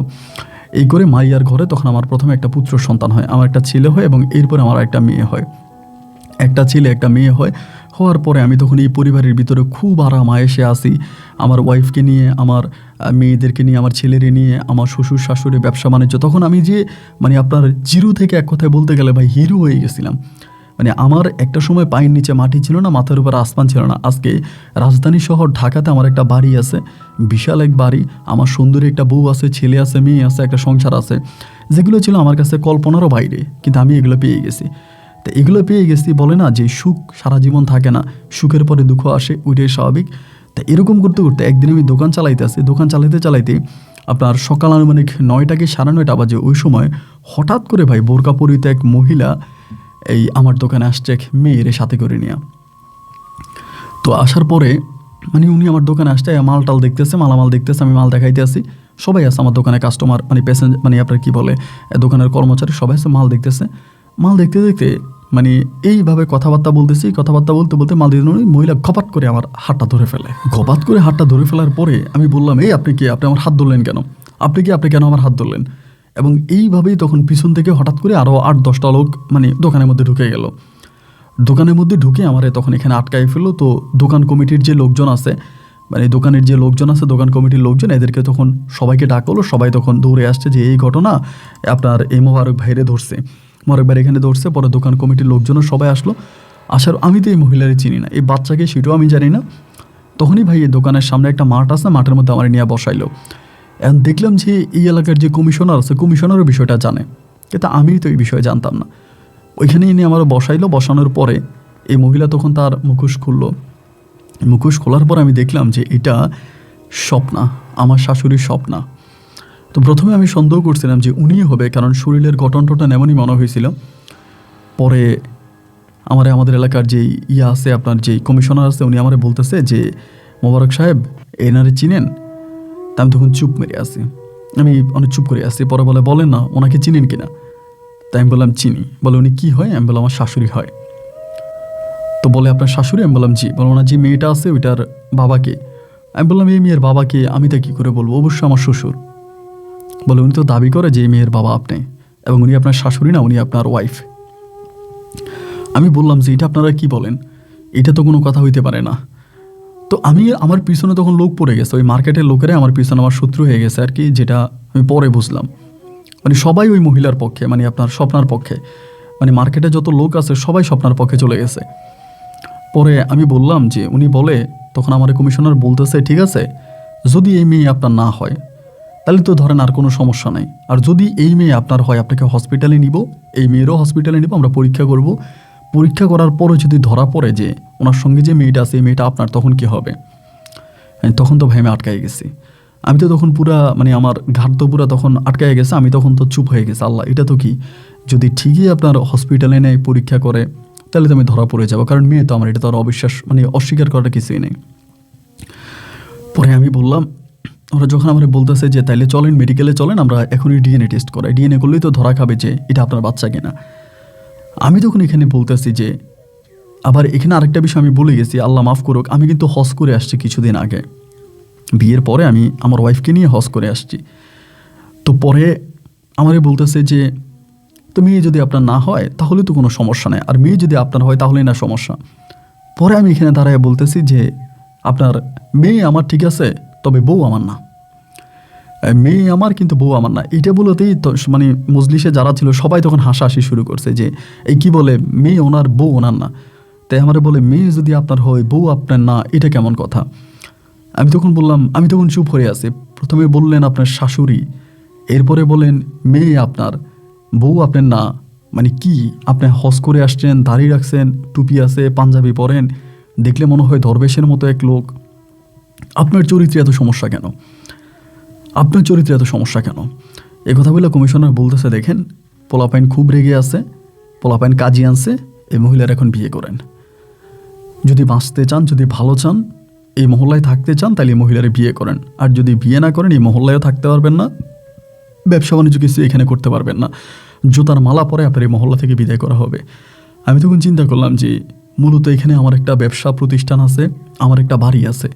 এই করে মারিয়ার ঘরে তখন আমার প্রথমে একটা পুত্র সন্তান হয়, আমার একটা ছেলে হয়, এবং এরপরে আমার একটা মেয়ে হয়, একটা ছেলে একটা মেয়ে হয়। হওয়ার পরে আমি তখন এই পরিবারের ভিতরে খুব আরাম আয়েসে আসি, আমার ওয়াইফকে নিয়ে, আমার মেয়েদেরকে নিয়ে, আমার ছেলেরে নিয়ে, আমার শ্বশুর শাশুড়ি, ব্যবসা বাণিজ্য। তখন আমি যে মানে আপনার জিরো থেকে এক কথায় বলতে গেলে ভাই হিরো হয়ে গেছিলাম। মানে আমার একটা সময় পায়ের নিচে মাটি ছিল না, মাথার উপর আসমান ছিল না। আজকে রাজধানী শহর ঢাকাতে আমার একটা বাড়ি আছে, বিশাল এক বাড়ি, আমার সুন্দরী একটা বউ আছে, ছেলে আছে, মেয়ে আছে, একটা সংসার আছে, যেগুলো ছিল আমার কাছে কল্পনারও বাইরে, কিন্তু আমি এগুলো পেয়ে গেছি। তো এগুলো পেয়ে গেছি, বলে না যে সুখ সারা জীবন থাকে না, সুখের পরে দুঃখ আসে, ওইটাই স্বাভাবিক। তা এরকম করতে করতে একদিন আমি দোকান চালাইতে আপনার সকাল আনুমানিক 9টা কি 9:30 বাজে। ওই সময় হঠাৎ করে ভাই বোরকা পরিহিত এক মহিলা এই আমার দোকানে আসছে এক মেয়ের সাথে করে নিয়ে। তো আসার পরে মানে উনি আমার দোকানে আসছে, মালামাল দেখতেছে, আমি মাল দেখাইতে আসি, সবাই আছে আমার দোকানে, কাস্টমার মানে প্যাসেঞ্জার মানে আপনার কি বলে দোকানের কর্মচারী সবাই আছে, মাল দেখতেছে। মাল দেখতে দেখতে মানে এইভাবে কথাবার্তা বলতে বলতে মাল দিতে মহিলা ঘপাত করে আমার হাতটা ধরে ফেলে। হাতটা ধরে ফেলার পরে আমি বললাম, এই আপনি আমার হাত ধরলেন কেন? আপনি কেন আমার হাত ধরলেন? এবং এইভাবেই তখন পিছন থেকে হঠাৎ করে আরও 8-10টা লোক মানে দোকানের মধ্যে ঢুকে গেল। দোকানের মধ্যে ঢুকে আমার তখন এখানে আটকাই ফেললো। তো দোকান কমিটির যে লোকজন আছে, মানে দোকানের যে লোকজন আছে, দোকান কমিটির লোকজন, এদেরকে তখন সবাইকে ডাকলো। সবাই তখন দৌড়ে আসছে যে এই ঘটনা, আপনার এই মোবারক ভাইরে ধরছে। একবার এখানে ধরছে, পরে দোকান কমিটির লোকজনও সবাই আসলো। আসার আমি তো এই মহিলারে চিনি না, এই বাচ্চাকে সেটাও আমি জানি না। তখনই ভাই এই দোকানের সামনে একটা মাঠ আছে, মাঠের মধ্যে আমার নিয়ে বসাইলো। এখন দেখলাম যে এই এলাকার যে কমিশনার আছে, কমিশনারও বিষয়টা জানে, কিন্তু আমি তো এই বিষয়ে জানতাম না। ওইখানে এনে আমার বসাইলো। বসানোর পরে এই মহিলা তখন তার মুখোশ খুললো। মুখোশ খোলার পর আমি দেখলাম যে এটা স্বপ্না, আমার শাশুড়ির স্বপ্না। তো প্রথমে আমি সন্দেহ করছিলাম যে উনিই হবে, কারণ শরীরের গঠন টঠন এমনই মনে হয়েছিল। পরে আমাদের এলাকার যেই আছে, আপনার যেই কমিশনার আছে, উনি আমারে বলতেছে যে মোবারক সাহেব এনারে চিনেন? তা আমি তখন চুপ মেরে আসি, আমি অনেক চুপ করে আসি। পরে বলেন না ওনাকে চিনেন কিনা? তাই আমি বললাম চিনি। বলে উনি কী হয়? আমি বললাম আমার শাশুড়ি হয়। তো বলে আপনার শাশুড়ি? আমি বললাম জি। বলো না যে মেয়েটা আছে ওইটার বাবাকে? আমি বললাম এই মেয়ের বাবাকে আমি তা কী করে বলবো, অবশ্যই আমার শ্বশুর। বলে উনি তো দাবি করে যে এই মেয়ের বাবা আপনি, এবং উনি আপনার শাশুড়ি না, উনি আপনার ওয়াইফ। আমি বললাম যে এটা আপনারা কি বলেন, এটা তো কোনো কথা হইতে পারে না। তো আমার পিছনে তখন লোক পড়ে গেছে, ওই মার্কেটের লোকেরা আমার পিছনে আমার শত্রু হয়ে গেছে আর কি, যেটা আমি পরে বুঝলাম। মানে সবাই ওই মহিলার পক্ষে, মানে আপনার স্বপ্নার পক্ষে, মানে মার্কেটে যত লোক আছে সবাই স্বপ্নার পক্ষে চলে গেছে। পরে আমি বললাম যে উনি বলে, তখন আমার কমিশনার বলতেছে ঠিক আছে, যদি এই মেয়ে আপনার না হয় তাহলে তো ধরেন আর কোনো সমস্যা নেই, আর যদি এই মেয়ে আপনার হয় আপনাকে হসপিটালে নিব, এই মেয়েরও হসপিটালে নিব, আমরা পরীক্ষা করব। পরীক্ষা করার পরে যদি ধরা পড়ে যে ওনার সঙ্গে যে মেয়েটা আছে এই মেয়েটা আপনার, তখন কি হবে? তখন তো ভাই আমি আটকাই গেছি। আমি তো তখন পুরা, মানে আমার ঘাট তো পুরা তখন আটকাই গেছে। আমি তখন তো চুপ হয়ে গেছি, আল্লাহ এটা তো কি, যদি ঠিকই আপনার হসপিটালে নেয় পরীক্ষা করে তাহলে তো আমি ধরা পড়ে যাবো, কারণ মেয়ে তো আমার, এটা তো আর অবিশ্বাস, মানে অস্বীকার করার কিছুই নেই। পরে আমি বললাম, ওরা যখন আমার বলতেছে যে তাইলে চলেন মেডিকেলে চলেন, আমরা এখনই ডিএনএ টেস্ট করাই, ডিএনএ করলেই তো ধরা খাবে যে এটা আপনার বাচ্চা কিনা। আমি তখন এখানে বলতেছি যে, আবার এখানে আরেকটা বিষয় আমি বলে গেছি, আল্লাহ মাফ করুক, আমি কিন্তু হজ করে আসছি কিছুদিন আগে, বিয়ের পরে আমি আমার ওয়াইফকে নিয়ে হজ করে আসছি। তো পরে আমারে বলতেছে যে তো মেয়ে যদি আপনার না হয় তাহলে তো কোনো সমস্যা নেই, আর মেয়ে যদি আপনার হয় তাহলেই না সমস্যা। পরে আমি এখানে দাঁড়ায় বলতেছি যে আপনার মেয়ে আমার ঠিক আছে, তবে বউ আমার না। মেয়ে আমার কিন্তু বউ আমার না, এটা বলতেই তো মানে মজলিসে যারা ছিল সবাই তখন হাসাহাসি শুরু করছে যে এই কি বলে, মেয়ে ওনার বউ ওনার না। তাই আমারে বলে মেয়ে যদি আপনার হয় বউ আপনার না, এটা কেমন কথা? আমি তখন বললাম, আমি তখন চুপ হয়ে আছি। প্রথমে বললেন আপনার শাশুড়ি, এরপরে বলেন মেয়ে আপনার, বউ আপনার না, মানে কি? আপনি হজ করে আসছেন, দাড়ি রাখছেন, টুপি আছে, পাঞ্জাবি পরেন, দেখলে মনে হয় দরবেশের মতো এক লোক। আপনার চরিত্রে এত সমস্যা কেন? আপনার চরিত্রে এত সমস্যা কেন? এ কথা বলে কমিশনার বলতেছে দেখেন, পোলাপাইন খুব রেগে আছে, পোলাপাইন কাজী আনছে, এই মহিলার এখন বিয়ে করেন। যদি বাঁচতে চান, যদি ভালো চান, এই মহল্লায় থাকতে চান, তাহলে এই মহিলারে বিয়ে করেন। আর যদি বিয়ে না করেন এই মহল্লায়ও থাকতে পারবেন না, ব্যবসা বাণিজ্য কিছু এখানে করতে পারবেন না, জুতার মালা পরে আপনার এই মহল্লা থেকে বিদায় করা হবে। আমি তখন চিন্তা করলাম যে মূলত এখানে আমার একটা ব্যবসা প্রতিষ্ঠান আছে, আমার একটা বাড়ি আছে।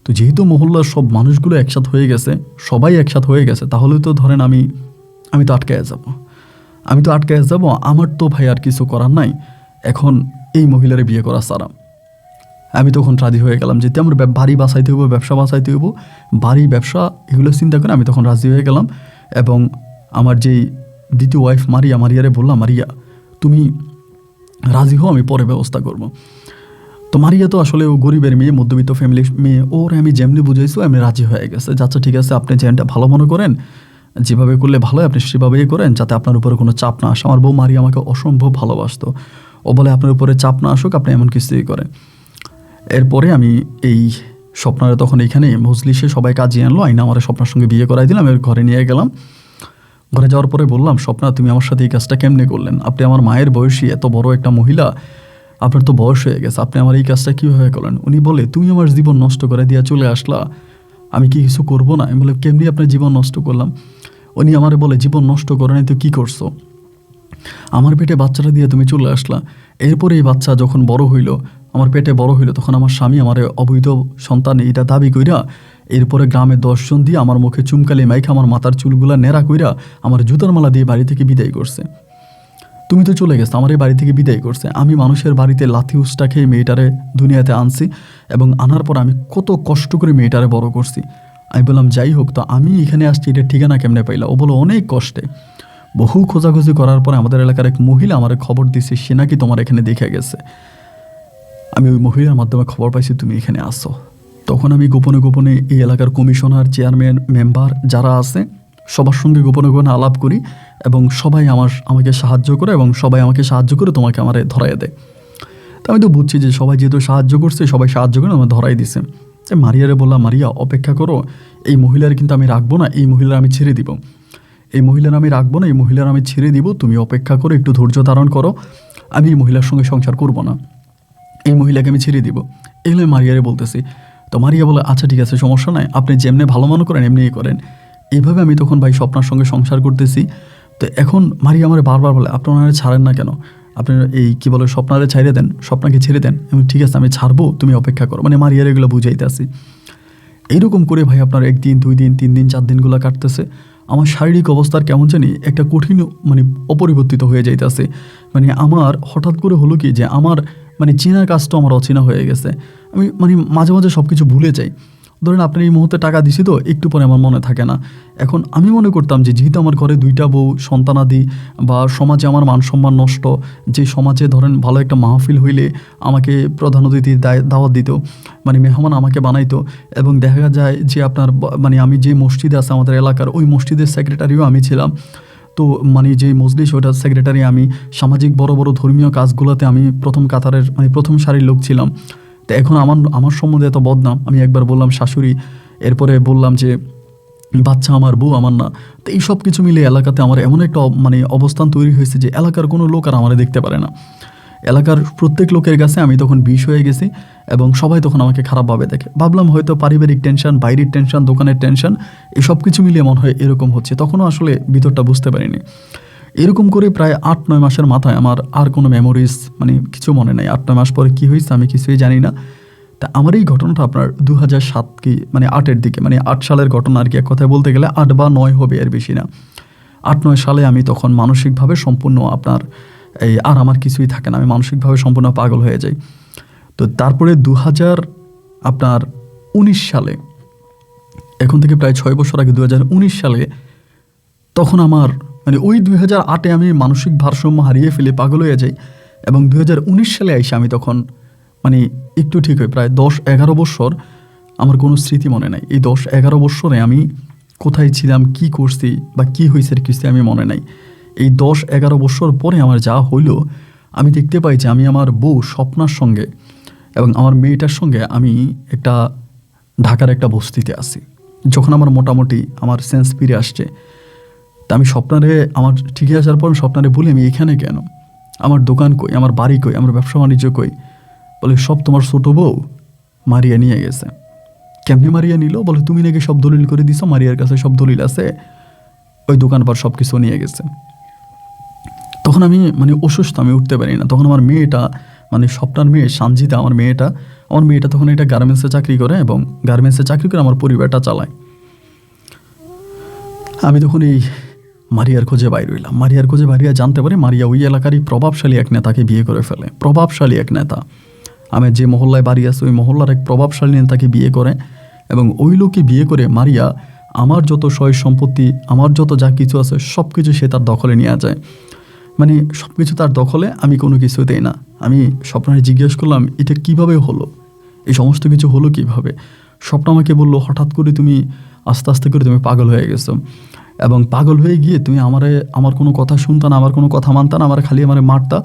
তো যেহেতু মহল্লার সব মানুষগুলো একসাথ হয়ে গেছে, সবাই একসাথ হয়ে গেছে, তাহলে তো ধরেন আমি তো আটকায় যাব, আমার তো ভাই আর কিছু করার নাই, এখন এই মহিলারে বিয়ে করা সারা। আমি তখন রাজি হয়ে গেলাম যে আমার বাড়ি বাঁচাইতে হইব, ব্যবসা বাঁচাইতে হইব, বাড়ি ব্যবসা এগুলো চিন্তা করে আমি তখন রাজি হয়ে গেলাম। এবং আমার যেই দ্বিতীয় ওয়াইফ মারিয়ারে বললাম, মারিয়া তুমি রাজি হও, আমি পরে ব্যবস্থা করব। তো মারিয়া তো আসলে ও গরিবের মেয়ে, মধ্যবিত্ত ফ্যামিলির মেয়ে, ওর আমি যেমনি বুঝাইছি আমি রাজি হয়ে গেছে। আচ্ছা ঠিক আছে, আপনি যেটা ভালো মনে করেন, যেভাবে করলে ভালো হয় আপনি সেভাবেই করেন, যাতে আপনার উপরে কোনো চাপ না আসে। আমার বউ মারিয়া আমাকে অসম্ভব ভালোবাসতো, ও বলে আপনার উপরে চাপ না আসুক, আপনি এমন কিছুই করেন। এরপরে আমি এই স্বপ্নারে তখন এইখানে মজলিসে সবাই কাজে আনলো, আইনা আমার স্বপ্নার সঙ্গে বিয়ে করাই দিলাম, এর ঘরে নিয়ে গেলাম। ঘরে যাওয়ার পরে বললাম, স্বপ্না তুমি আমার সাথে এই কাজটা কেমনে করলেন? আপনি আমার মায়ের বয়সী, এত বড় একটা মহিলা, আপনার তো বয়স হয়ে গেছে, আপনি আমার এই কাজটা কীভাবে করলেন? উনি বলে তুমি আমার জীবন নষ্ট করে দিয়া চলে আসলা, আমি কি কিছু করবো না? আমি বলে কেমনি আপনার জীবন নষ্ট করলাম? উনি আমার বলে জীবন নষ্ট করে নাই তো কী করছো? আমার পেটে বাচ্চাটা দিয়ে তুমি চলে আসলা, এরপরে এই বাচ্চা যখন বড় হইল, আমার পেটে বড় হইলো, তখন আমার স্বামী আমার অবৈধ সন্তান এটা দাবি কইরা এরপরে গ্রামে 10 জন দিয়ে আমার মুখে চুমকালি মাইখা আমার মাথার চুলগুলা নেড়া কইরা আমার জুতার মালা দিয়ে বাড়ি থেকে বিদায় করছে। তুমি তো চলে গেছো, আমার এই বাড়ি থেকে বিদায় করছে। আমি মানুষের বাড়িতে লাথি উস্টা খেয়ে মেয়েটারে দুনিয়াতে আনছি, এবং আনার পর আমি কত কষ্ট করে মেয়েটারে বড় করছি। আমি বললাম যাই হোক, তো আমি এখানে আসছি, এটা ঠিকানা কেমনে পাইলা? ও বলো অনেক কষ্টে। বহু খোঁজাখুঁজি করার পরে আমাদের এলাকার এক মহিলা আমার খবর দিছে, সে নাকি তোমার এখানে দেখে গেছে। আমি ওই মহিলার মাধ্যমে খবর পাইছি তুমি এখানে আসো। তখন আমি গোপনে গোপনে এই এলাকার কমিশনার, চেয়ারম্যান, মেম্বার যারা আছে সবার সঙ্গে গোপনে গোপনে আলাপ করি এবং সবাই আমাকে সাহায্য করে এবং সবাই আমাকে সাহায্য করে তোমাকে আমারে ধরাইয়া দেয়। তা আমি তো বুঝছি যে সবাই যেহেতু সাহায্য করছে, সবাই সাহায্য করে আমার ধরাই দিছে। মারিয়ারে বললাম, মারিয়া অপেক্ষা করো, এই মহিলার কিন্তু আমি রাখবো না, এই মহিলার আমি ছেড়ে দিব, এই মহিলার আমি রাখবো না, এই মহিলার আমি ছেড়ে দিব, তুমি অপেক্ষা করো, একটু ধৈর্য ধারণ করো, আমি এই মহিলার সঙ্গে সংসার করব না, এই মহিলাকে আমি ছেড়ে দিব। এগুলো মারিয়ারে বলতেছি। তো মারিয়া বলে, আচ্ছা ঠিক আছে, সমস্যা নাই, আপনি যেমনি ভালো মনে করেন এমনিই করেন। এইভাবে আমি তখন ভাই স্বপ্নার সঙ্গে সংসার করতেছি। তো এখন মারিয়া আমার বারবার বলে, আপনি ওনারা ছাড়েন না কেন, আপনি এই কী বলে স্বপ্নারে ছাড়িয়ে দেন, স্বপ্নাকে ছেড়ে দেন। আমি ঠিক আছে আমি ছাড়বো, তুমি অপেক্ষা করো, মানে মারিয়ার এগুলো বুঝাইতে আসি। এইরকম করে ভাই আপনার 1 দিন 2 দিন 3 দিন 4 দিনগুলো কাটতেছে। আমার শারীরিক অবস্থার কেমন জানি একটা কঠিন মানে অপরিবর্তিত হয়ে যাইতেছে। মানে আমার হঠাৎ করে হলো কি যে আমার মানে চেনা কাজটা আমার অচেনা হয়ে গেছে। আমি মানে মাঝে মাঝে সব কিছু ভুলে যাই। ধরেন আপনি এই মুহূর্তে টাকা দিছি তো একটু পরে আমার মনে থাকে না। এখন আমি মনে করতাম যে যেহেতু আমার ঘরে 2টা বউ, সন্তানাদি বা সমাজে আমার মান সম্মান নষ্ট, যে সমাজে ধরেন ভালো একটা মাহফিল হইলে আমাকে প্রধান অতিথির দাওয়াত দিত, মানে মেহমান আমাকে বানাইতো। এবং দেখা যায় যে আপনার মানে আমি যে মসজিদে আছে আমাদের এলাকার, ওই মসজিদের সেক্রেটারিও আমি ছিলাম। তো মানে যে মজলিস ওটার সেক্রেটারি আমি, সামাজিক বড় বড় ধর্মীয় কাজগুলোতে আমি প্রথম কাতারের মানে প্রথম সারির লোক ছিলাম। তো এখন আমার সম্বন্ধে এত বদনাম। আমি একবার বললাম শাশুড়ি, এরপরে বললাম যে বাচ্চা আমার, বউ আমার না। তো এই সব কিছু মিলে এলাকাতে আমার এমন একটা মানে অবস্থান তৈরি হয়েছে যে এলাকার কোনো লোক আর আমার দেখতে পারে না। এলাকার প্রত্যেক লোকের কাছে আমি তখন বিষ হয়ে গেছি এবং সবাই তখন আমাকে খারাপভাবে দেখে। ভাবলাম হয়তো পারিবারিক টেনশন, বাইরের টেনশন, দোকানের টেনশন, এই সব কিছু মিলিয়ে মনে হয় এরকম হচ্ছে। তখনও আসলে ভিতরটা বুঝতে পারিনি। এরকম করে প্রায় 8-9 মাসের মাথায় আমার আর কোনো মেমোরিজ মানে কিছু মনে নেই। 8-9 মাস পরে কী হয়েছে আমি কিছুই জানি না। তা আমার এই ঘটনাটা আপনার 2007 কি মানে 8-এর দিকে, মানে 8 সালের ঘটনা আর কি। এক কথায় বলতে গেলে 8 বা 9 হবে, এর বেশি না। 8-9 সালে আমি তখন মানসিকভাবে সম্পূর্ণ আপনার আর আমার কিছুই থাকে না, আমি মানসিকভাবে সম্পূর্ণ পাগল হয়ে যাই। তো তারপরে 2019 সালে, এখন থেকে প্রায় 6 বছর আগে 2019 সালে, তখন আমার মানে ওই 2008-এ আমি মানসিক ভারসাম্য হারিয়ে ফেলে পাগল হয়ে যাই এবং 2019 সালে এসে আমি তখন মানে একটু ঠিক হই। প্রায় 10-11 বছর আমার কোনো স্মৃতি মনে নাই। এই 10-11 বছরে আমি কোথায় ছিলাম, কি করছি বা কী হয়েছে কিছু আমি মনে নাই। এই 10-11 বছর পরে আমার যা হইল, আমি দেখতে পাই যে আমি আমার বউ স্বপ্নার সঙ্গে এবং আমার মেয়েটার সঙ্গে আমি একটা ঢাকার একটা বস্তিতে আছি। যখন আমার মোটামুটি আমার সেন্স ফিরে আসছে, তা আমি স্বপ্নারে আমার ঠিকই আসার পর স্বপ্নারে বলি, আমি এখানে কেন, আমার দোকান কই, আমার বাড়ি কই, আমার ব্যবসা বাণিজ্য কই? বলে সব তোমার ছোটো বউ মারিয়া নিয়ে গেছে। কেমনি মারিয়া নিল? বলে তুমি নাকি সব দলিল করে দিছো, মারিয়ার কাছে সব দলিল আছে, ওই দোকানপাট সব কিছু নিয়ে গেছে। তখন আমি মানে অসুস্থ, আমি উঠতে পারি না। তখন আমার মেয়েটা মানে স্বপ্নার মেয়ে সানজিদা, আমার মেয়েটা তখন একটা গার্মেন্টসে চাকরি করে এবং গার্মেন্টসে চাকরি করে আমার পরিবারটা চালায়। আমি তখন এই মারিয়ার খোঁজে বাইর হইলাম। মারিয়ার খোঁজে বাইরে জানতে পারি মারিয়া ওই এলাকারই প্রভাবশালী এক নেতাকে বিয়ে করে ফেলে। প্রভাবশালী এক নেতা, আমি যে মহল্লায় বাড়ি আছে ওই মহল্লার এক প্রভাবশালী নেতাকে বিয়ে করে এবং ওই লোককে বিয়ে করে মারিয়া আমার যত সয় সম্পত্তি, আমার যত যা কিছু আছে সব কিছু সে তার দখলে নিয়ে যায়। মানে সব কিছু তার দখলে, আমি কোনো কিছুতেই না। আমি স্বপ্নারে জিজ্ঞেস করলাম এটা কিভাবে হলো, এই সমস্ত কিছু হলো কিভাবে? স্বপ্ন আমাকে বললো, হঠাৎ করে তুমি আস্তে আস্তে করে তুমি পাগল হয়ে গেছো এবং পাগল হয়ে গিয়ে তুমি আমার কোনো কথা শুনতা না, আমার কোনো কথা মানতা না, আমার খালি আমারে মারতা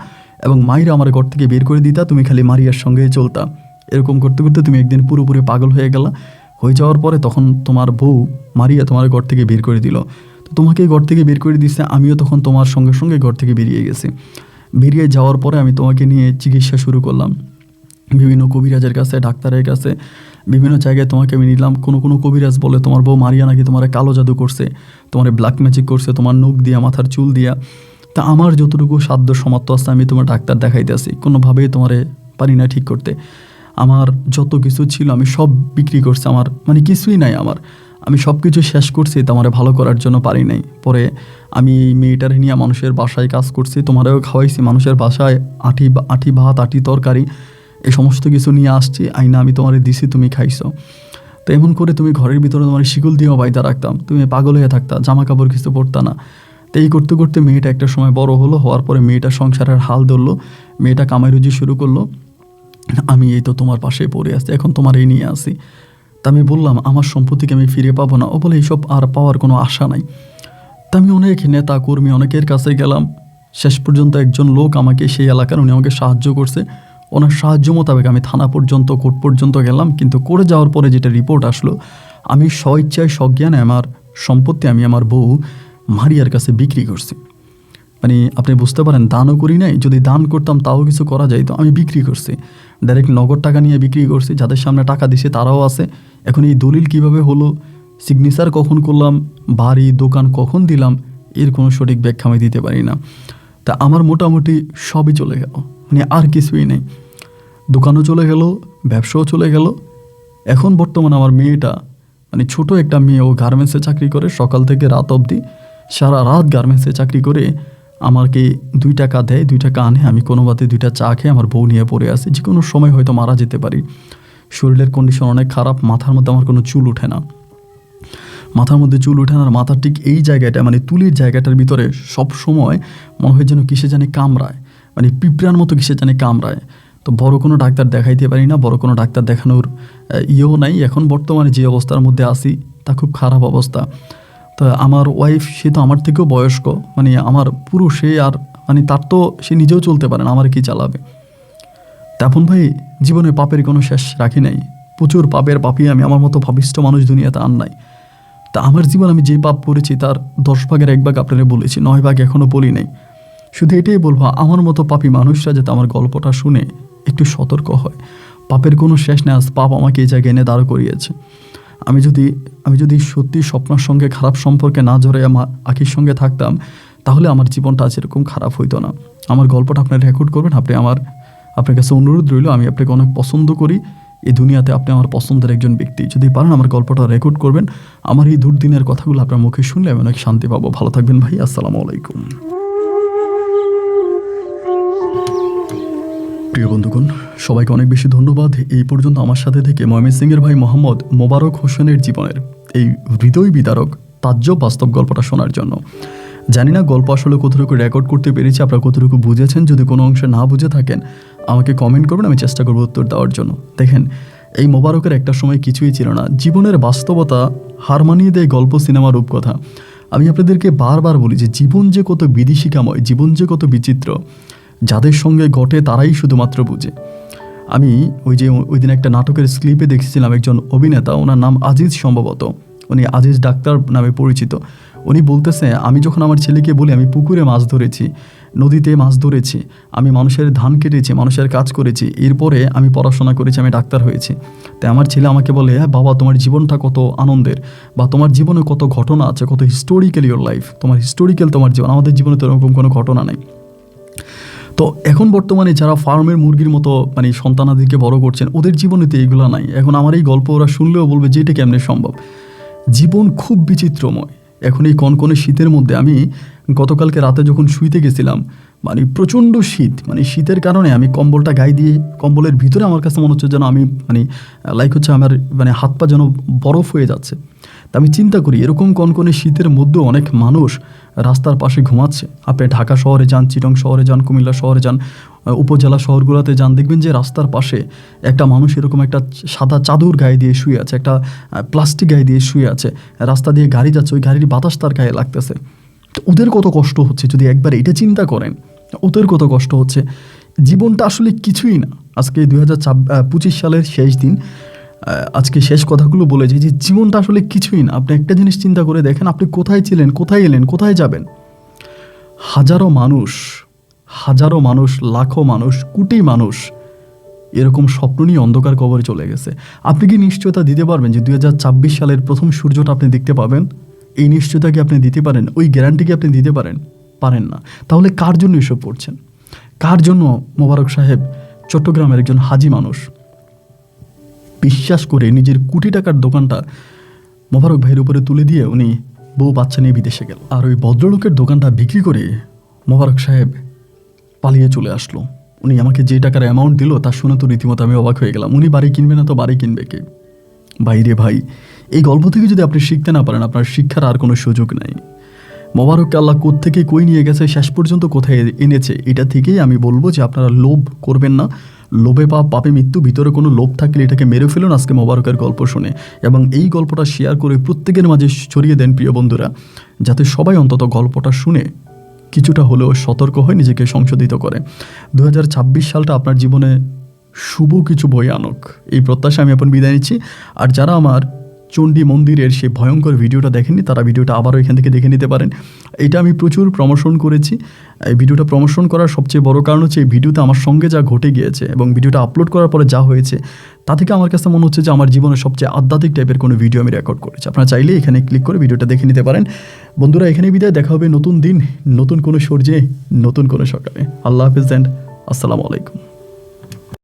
এবং মাইরা আমার ঘর থেকে বের করে দিতা, তুমি খালি মারিয়ার সঙ্গে চলতা। এরকম করতে করতে তুমি একদিন পুরোপুরি পাগল হয়ে গেলা। হয়ে যাওয়ার পরে তখন তোমার বউ মারিয়া তোমার ঘর থেকে বের করে দিল। তো তোমাকে ঘর থেকে বের করে দিচ্ছে, আমিও তখন তোমার সঙ্গে সঙ্গে ঘর থেকে বেরিয়ে গেছি। বেরিয়ে যাওয়ার পরে আমি তোমাকে নিয়ে চিকিৎসা শুরু করলাম, বিভিন্ন কবিরাজের কাছে, ডাক্তারের কাছে, বিভিন্ন জায়গায় তোমাকে আমি নিলাম। কোনো কবিরাজ বলে তোমার বউ মারিয়া নাকি তোমার কালো জাদু করছে, তোমার ব্ল্যাক ম্যাজিক করছে, তোমার নখ দিয়া, মাথার চুল দিয়া। তা আমার যতটুকু সাধ্য সামর্থ্য আছে আমি তোমার ডাক্তার দেখাইতে আসি, কোনোভাবেই তোমারে পারি না ঠিক করতে। আমার যত কিছু ছিল আমি সব বিক্রি করছি, আমার মানে কিছুই নাই আমার, আমি সব কিছু শেষ করছি, তোমারে ভালো করার জন্য পারি নাই। পরে আমি এই মেয়েটারে নিয়ে মানুষের বাসায় কাজ করছি, তোমারেও খাওয়াইছি, মানুষের বাসায় আটি ভাত, আটি তরকারি, এই সমস্ত কিছু নিয়ে আসছি, আইনা আমি তোমারে দিছি, তুমি খাইছো। তো এমন করে তুমি ঘরের ভিতরে তোমার শিকল দিয়েও বাইদা রাখতাম, তুমি পাগল হয়ে থাকতা, জামা কাপড় কিছু পরতা না। তো এই করতে করতে মেয়েটা একটা সময় বড় হলো, হওয়ার পরে মেয়েটা সংসারের হাল ধরলো, মেয়েটা কামাই রুজি শুরু করলো। আমি এই তো তোমার পাশে পড়ে আছি, এখন তোমার এই নিয়ে আসি। তা আমি বললাম আমার সম্পত্তিকে আমি ফিরে পাবো না। ও বলে এইসব আর পাওয়ার কোনো আশা নাই। তা আমি অনেক নেতা কর্মী অনেকের কাছে গেলাম, শেষ পর্যন্ত একজন লোক আমাকে সেই এলাকার, উনি আমাকে সাহায্য করছে। ওনার সাহায্য মোতাবেক আমি থানা পর্যন্ত, কোর্ট পর্যন্ত গেলাম, কিন্তু করে যাওয়ার পরে যেটা রিপোর্ট আসলো, আমি স্বইচ্ছায় সজ্ঞানে আমার সম্পত্তি আমি আমার বউ মারিয়ার কাছে বিক্রি করছি। মানে আপনি বুঝতে পারেন, দানও করি নাই, যদি দান করতাম তাও কিছু করা যায়, তো আমি বিক্রি করছি, ডাইরেক্ট নগদ টাকা নিয়ে বিক্রি করছি। যাদের সামনে টাকা দিছে তারাও আছে। এখন এই দলিল কিভাবে হলো, সিগনেচার কখন করলাম, বাড়ি দোকান কখন দিলাম, এর কোনো সঠিক ব্যাখ্যা আমি দিতে পারি না। তা আমার মোটামুটি সবই চলে গেল, মানে আর কিছুই নেই। দোকানও চলে গেল, ব্যবসাও চলে গেল। এখন বর্তমানে আমার মেয়েটা, মানে ছোট একটা মেয়ে, ও গার্মেন্টসে চাকরি করে, সকাল থেকে রাত অবধি সারা রাত গার্মেন্টসে চাকরি করে আমাকে 2 টাকা দেয়, 2 টাকা আনে, আমি কোনো মতে 2টা চা খেয়ে আমার বউ নিয়ে পড়ে আসি। যে কোনো সময় হয়তো মারা যেতে পারি। শরীরের কন্ডিশন অনেক খারাপ, মাথার মধ্যে আমার কোনো চুল ওঠে না, মাথার মধ্যে চুল ওঠে না। আর মাথার ঠিক এই জায়গাটা, মানে তুলির জায়গাটার ভিতরে সব সময় মনে হয় যেন কিসে জানি কামড়ায়, মানে পিঁপড়ার মতো কিসে জানি কামড়ায়। তো বড় কোনো ডাক্তার দেখাইতে পারি না, বড় কোনো ডাক্তার দেখানোর ইয়েও নাই। এখন বর্তমানে যে অবস্থার মধ্যে আছি তা খুব খারাপ অবস্থা। তো আমার ওয়াইফ, সে তো আমার থেকেও বয়স্ক, মানে আমার পুরো, সে আর মানে তার তো সে নিজেও চলতে পারে না, আমার কি চালাবে। তেমন ভাই জীবনে পাপের কোনো শেষ রাখি নাই, প্রচুর পাপের পাপি আমি, আমার মতো ভাবিষ্ট মানুষ দুনিয়াতে আর নাই। তা আমার জীবন আমি যে পাপ করেছি তার 10 ভাগের 1 ভাগ আপনারা বলেছি, 9 ভাগ এখনও বলি নাই। শুধু এটাই বলবো, আমার মতো পাপী মানুষরা যাতে আমার গল্পটা শুনে একটু সতর্ক হয়। পাপের কোনো শেষ নেই, আজ পাপ আমাকে এই জায়গায় এনে দাঁড় করিয়েছে। আমি যদি সত্যি স্বপ্নের সঙ্গে খারাপ সম্পর্কে না জড়াই আমার আখির সঙ্গে থাকতাম, তাহলে আমার জীবনটা আজ এরকম খারাপ হইতো না। আমার গল্পটা আপনারা রেকর্ড করবেন। আপনার কাছে অনুরোধ রইল, আমি আপনাকে অনেক পছন্দ করি, এই দুনিয়াতে আপনি আমার পছন্দের একজন ব্যক্তি। যদি পারেন আমার গল্পটা রেকর্ড করবেন। আমার এই দুর্দিনের কথাগুলো আপনার মুখে শুনলে আমি অনেক শান্তি পাবো। ভালো থাকবেন ভাই, আসসালামু আলাইকুম। প্রিয় বন্ধুগণ, সবাইকে অনেক বেশি ধন্যবাদ এই পর্যন্ত আমার সাথে থেকে ময়মনসিংহের ভাই মোহাম্মদ মোবারক হোসেনের জীবনের এই হৃদয় বিদারক তাজ্জব বাস্তব গল্পটা শোনার জন্য। জানি না গল্প আসলে কতটুকু রেকর্ড করতে পেরেছি, আপনারা কতটুকু বুঝেছেন। যদি কোনো অংশে না বুঝে থাকেন আমাকে কমেন্ট করবেন, আমি চেষ্টা করবো উত্তর দেওয়ার জন্য। দেখেন, এই মোবারকের একটা সময় কিছুই ছিল না, জীবনের বাস্তবতা হার মানিয়ে দেয় গল্প, সিনেমা, রূপকথা। আমি আপনাদেরকে বারবার বলি যে জীবন যে কত বিভীষিকাময়, জীবন যে কত বিচিত্র, যাদের সঙ্গে ঘটে তারাই শুধুমাত্র বুঝে। আমি ওই দিন একটা নাটকের স্ক্লিপে দেখেছিলাম একজন অভিনেতা, ওনার নাম আজিজ সম্ভবত, উনি আজিজ ডাক্তার নামে পরিচিত। উনি বলতেছে, আমি যখন আমার ছেলেকে বলি আমি পুকুরে মাছ ধরেছি, নদীতে মাছ ধরেছি, আমি মানুষের ধান কেটেছি, মানুষের কাজ করেছি, এরপরে আমি পড়াশোনা করেছি, আমি ডাক্তার হয়েছি। তাই আমার ছেলে আমাকে বলে, হ্যাঁ বাবা, তোমার জীবনটা কত আনন্দের, বা তোমার জীবনে কত ঘটনা আছে, কত হিস্টোরিক্যাল ইয়োর লাইফ, তোমার হিস্টোরিক্যাল তোমার জীবন, আমাদের জীবনে তো এরকম কোনো ঘটনা নেই। তো এখন বর্তমানে যারা ফার্মের মুরগির মতো মানে সন্তানাদিকে বড় করছেন, ওদের জীবনে তো এইগুলো নাই। এখন আমার এই গল্প ওরা শুনলেও বলবে যে এটা কেমনে সম্ভব। জীবন খুব বিচিত্রময়। এখন এই কনকনে শীতের মধ্যে আমি গতকালকে রাতে যখন শুইতে গেছিলাম, মানে প্রচণ্ড শীত, মানে শীতের কারণে আমি কম্বলটা গায়ে দিয়ে, কম্বলের ভিতরে আমার কাছে মনে হচ্ছে যেন আমি মানে লাইক হচ্ছে আমার মানে হাত পা যেন বরফ হয়ে যাচ্ছে। তা আমি চিন্তা করি, এরকম কনকনে শীতের মধ্যেও অনেক মানুষ রাস্তার পাশে ঘুমাচ্ছে। আপনি ঢাকা শহরে যান, চিটং শহরে যান, কুমিল্লা শহরে যান, উপজেলা শহরগুলোতে যান, দেখবেন যে রাস্তার পাশে একটা মানুষ এরকম একটা সাদা চাদর গায়ে দিয়ে শুয়ে আছে, একটা প্লাস্টিক গায়ে দিয়ে শুয়ে আছে। রাস্তা দিয়ে গাড়ি যাচ্ছে, ওই গাড়ির বাতাস তার গায়ে লাগতেছে। তো ওদের কত কষ্ট হচ্ছে যদি একবার এটা চিন্তা করেন, ওদের কত কষ্ট হচ্ছে। জীবনটা আসলে কিছুই না। আজকে 2025 সালের শেষ দিন, আজকে শেষ কথাগুলো বলে যে জীবনটা আসলে কিছুই না। আপনি একটা জিনিস চিন্তা করে দেখেন, আপনি কোথায় ছিলেন, কোথায় এলেন, কোথায় যাবেন। হাজারো মানুষ, লাখো মানুষ, কোটি মানুষ এরকম স্বপ্ন নিয়ে অন্ধকার কবরে চলে গেছে। আপনি কি নিশ্চয়তা দিতে পারবেন যে 2026 সালের প্রথম সূর্যটা আপনি দেখতে পাবেন? এই নিশ্চয়তা কি আপনি দিতে পারেন? ওই গ্যারান্টি কি আপনি দিতে পারেন না। তাহলে কার জন্য এসব পড়ছেন? কার জন্য? মোবারক সাহেব চট্টগ্রামের একজন হাজি মানুষ, বিশ্বাস করে নিজের কোটি টাকার দোকানটা মোবারক ভাইয়ের উপরে তুলে দিয়ে উনি বউ বাচ্চা নিয়ে বিদেশে গেল। আর ওই ভদ্রলোকের দোকানটা বিক্রি করে মোবারক সাহেব পালিয়ে চলে আসলো। উনি আমাকে যে টাকার অ্যামাউন্ট দিল তা শুনে তো রীতিমতো আমি অবাক হয়ে গেলাম। উনি বাড়ি কিনবে না তো বাড়ি কিনবে কে? ভাই রে ভাই, এই গল্প থেকে যদি আপনি শিখতে না পারেন, আপনার শিক্ষার আর কোনো সুযোগ নাই। মোবারককে আল্লাহ কোত্থেকে কই নিয়ে গেছে, শেষ পর্যন্ত কোথায় এনেছে, এটা থেকেই আমি বলবো যে আপনারা লোভ করবেন না। লোভে পাপ, পাপে মৃত্যু, ভিতরে কোনো লোভ থাকলে এটাকে মেরে ফেলুন আজকে মোবারকের গল্প শুনে, এবং এই গল্পটা শেয়ার করে প্রত্যেকের মাঝে ছড়িয়ে দেন প্রিয় বন্ধুরা, যাতে সবাই অন্তত গল্পটা শুনে কিছুটা হলেও সতর্ক হয়ে নিজেকে সংশোধিত করে। 2026 সালটা আপনার জীবনে শুভ কিছু বয়ে আনুক, এই প্রত্যাশা আমি এখন বিদায় নিচ্ছি। আর যারা আমার চণ্ডী মন্দিরের সেই ভয়ঙ্কর ভিডিওটা দেখেননি, তারা ভিডিওটা আবারও এখান থেকে দেখে নিতে পারেন। এটা আমি প্রচুর প্রমোশন করেছি। এই ভিডিওটা প্রমোশন করার সবচেয়ে বড় কারণ হচ্ছে এই ভিডিওতে আমার সঙ্গে যা ঘটে গিয়েছে এবং ভিডিওটা আপলোড করার পরে যা হয়েছে, তা থেকে আমার কাছে মনে হচ্ছে যে আমার জীবনের সবচেয়ে আধ্যাত্মিক টাইপের কোনো ভিডিও আমি রেকর্ড করেছি। আপনারা চাইলে এখানে ক্লিক করে ভিডিওটা দেখে নিতে পারেন। বন্ধুরা, এখানেই বিদায়, দেখা হবে নতুন দিন, নতুন কোনো সূর্যে, নতুন কোনো সকালে। আল্লাহ হাফিজ অ্যান্ড আসসালামু আলাইকুম।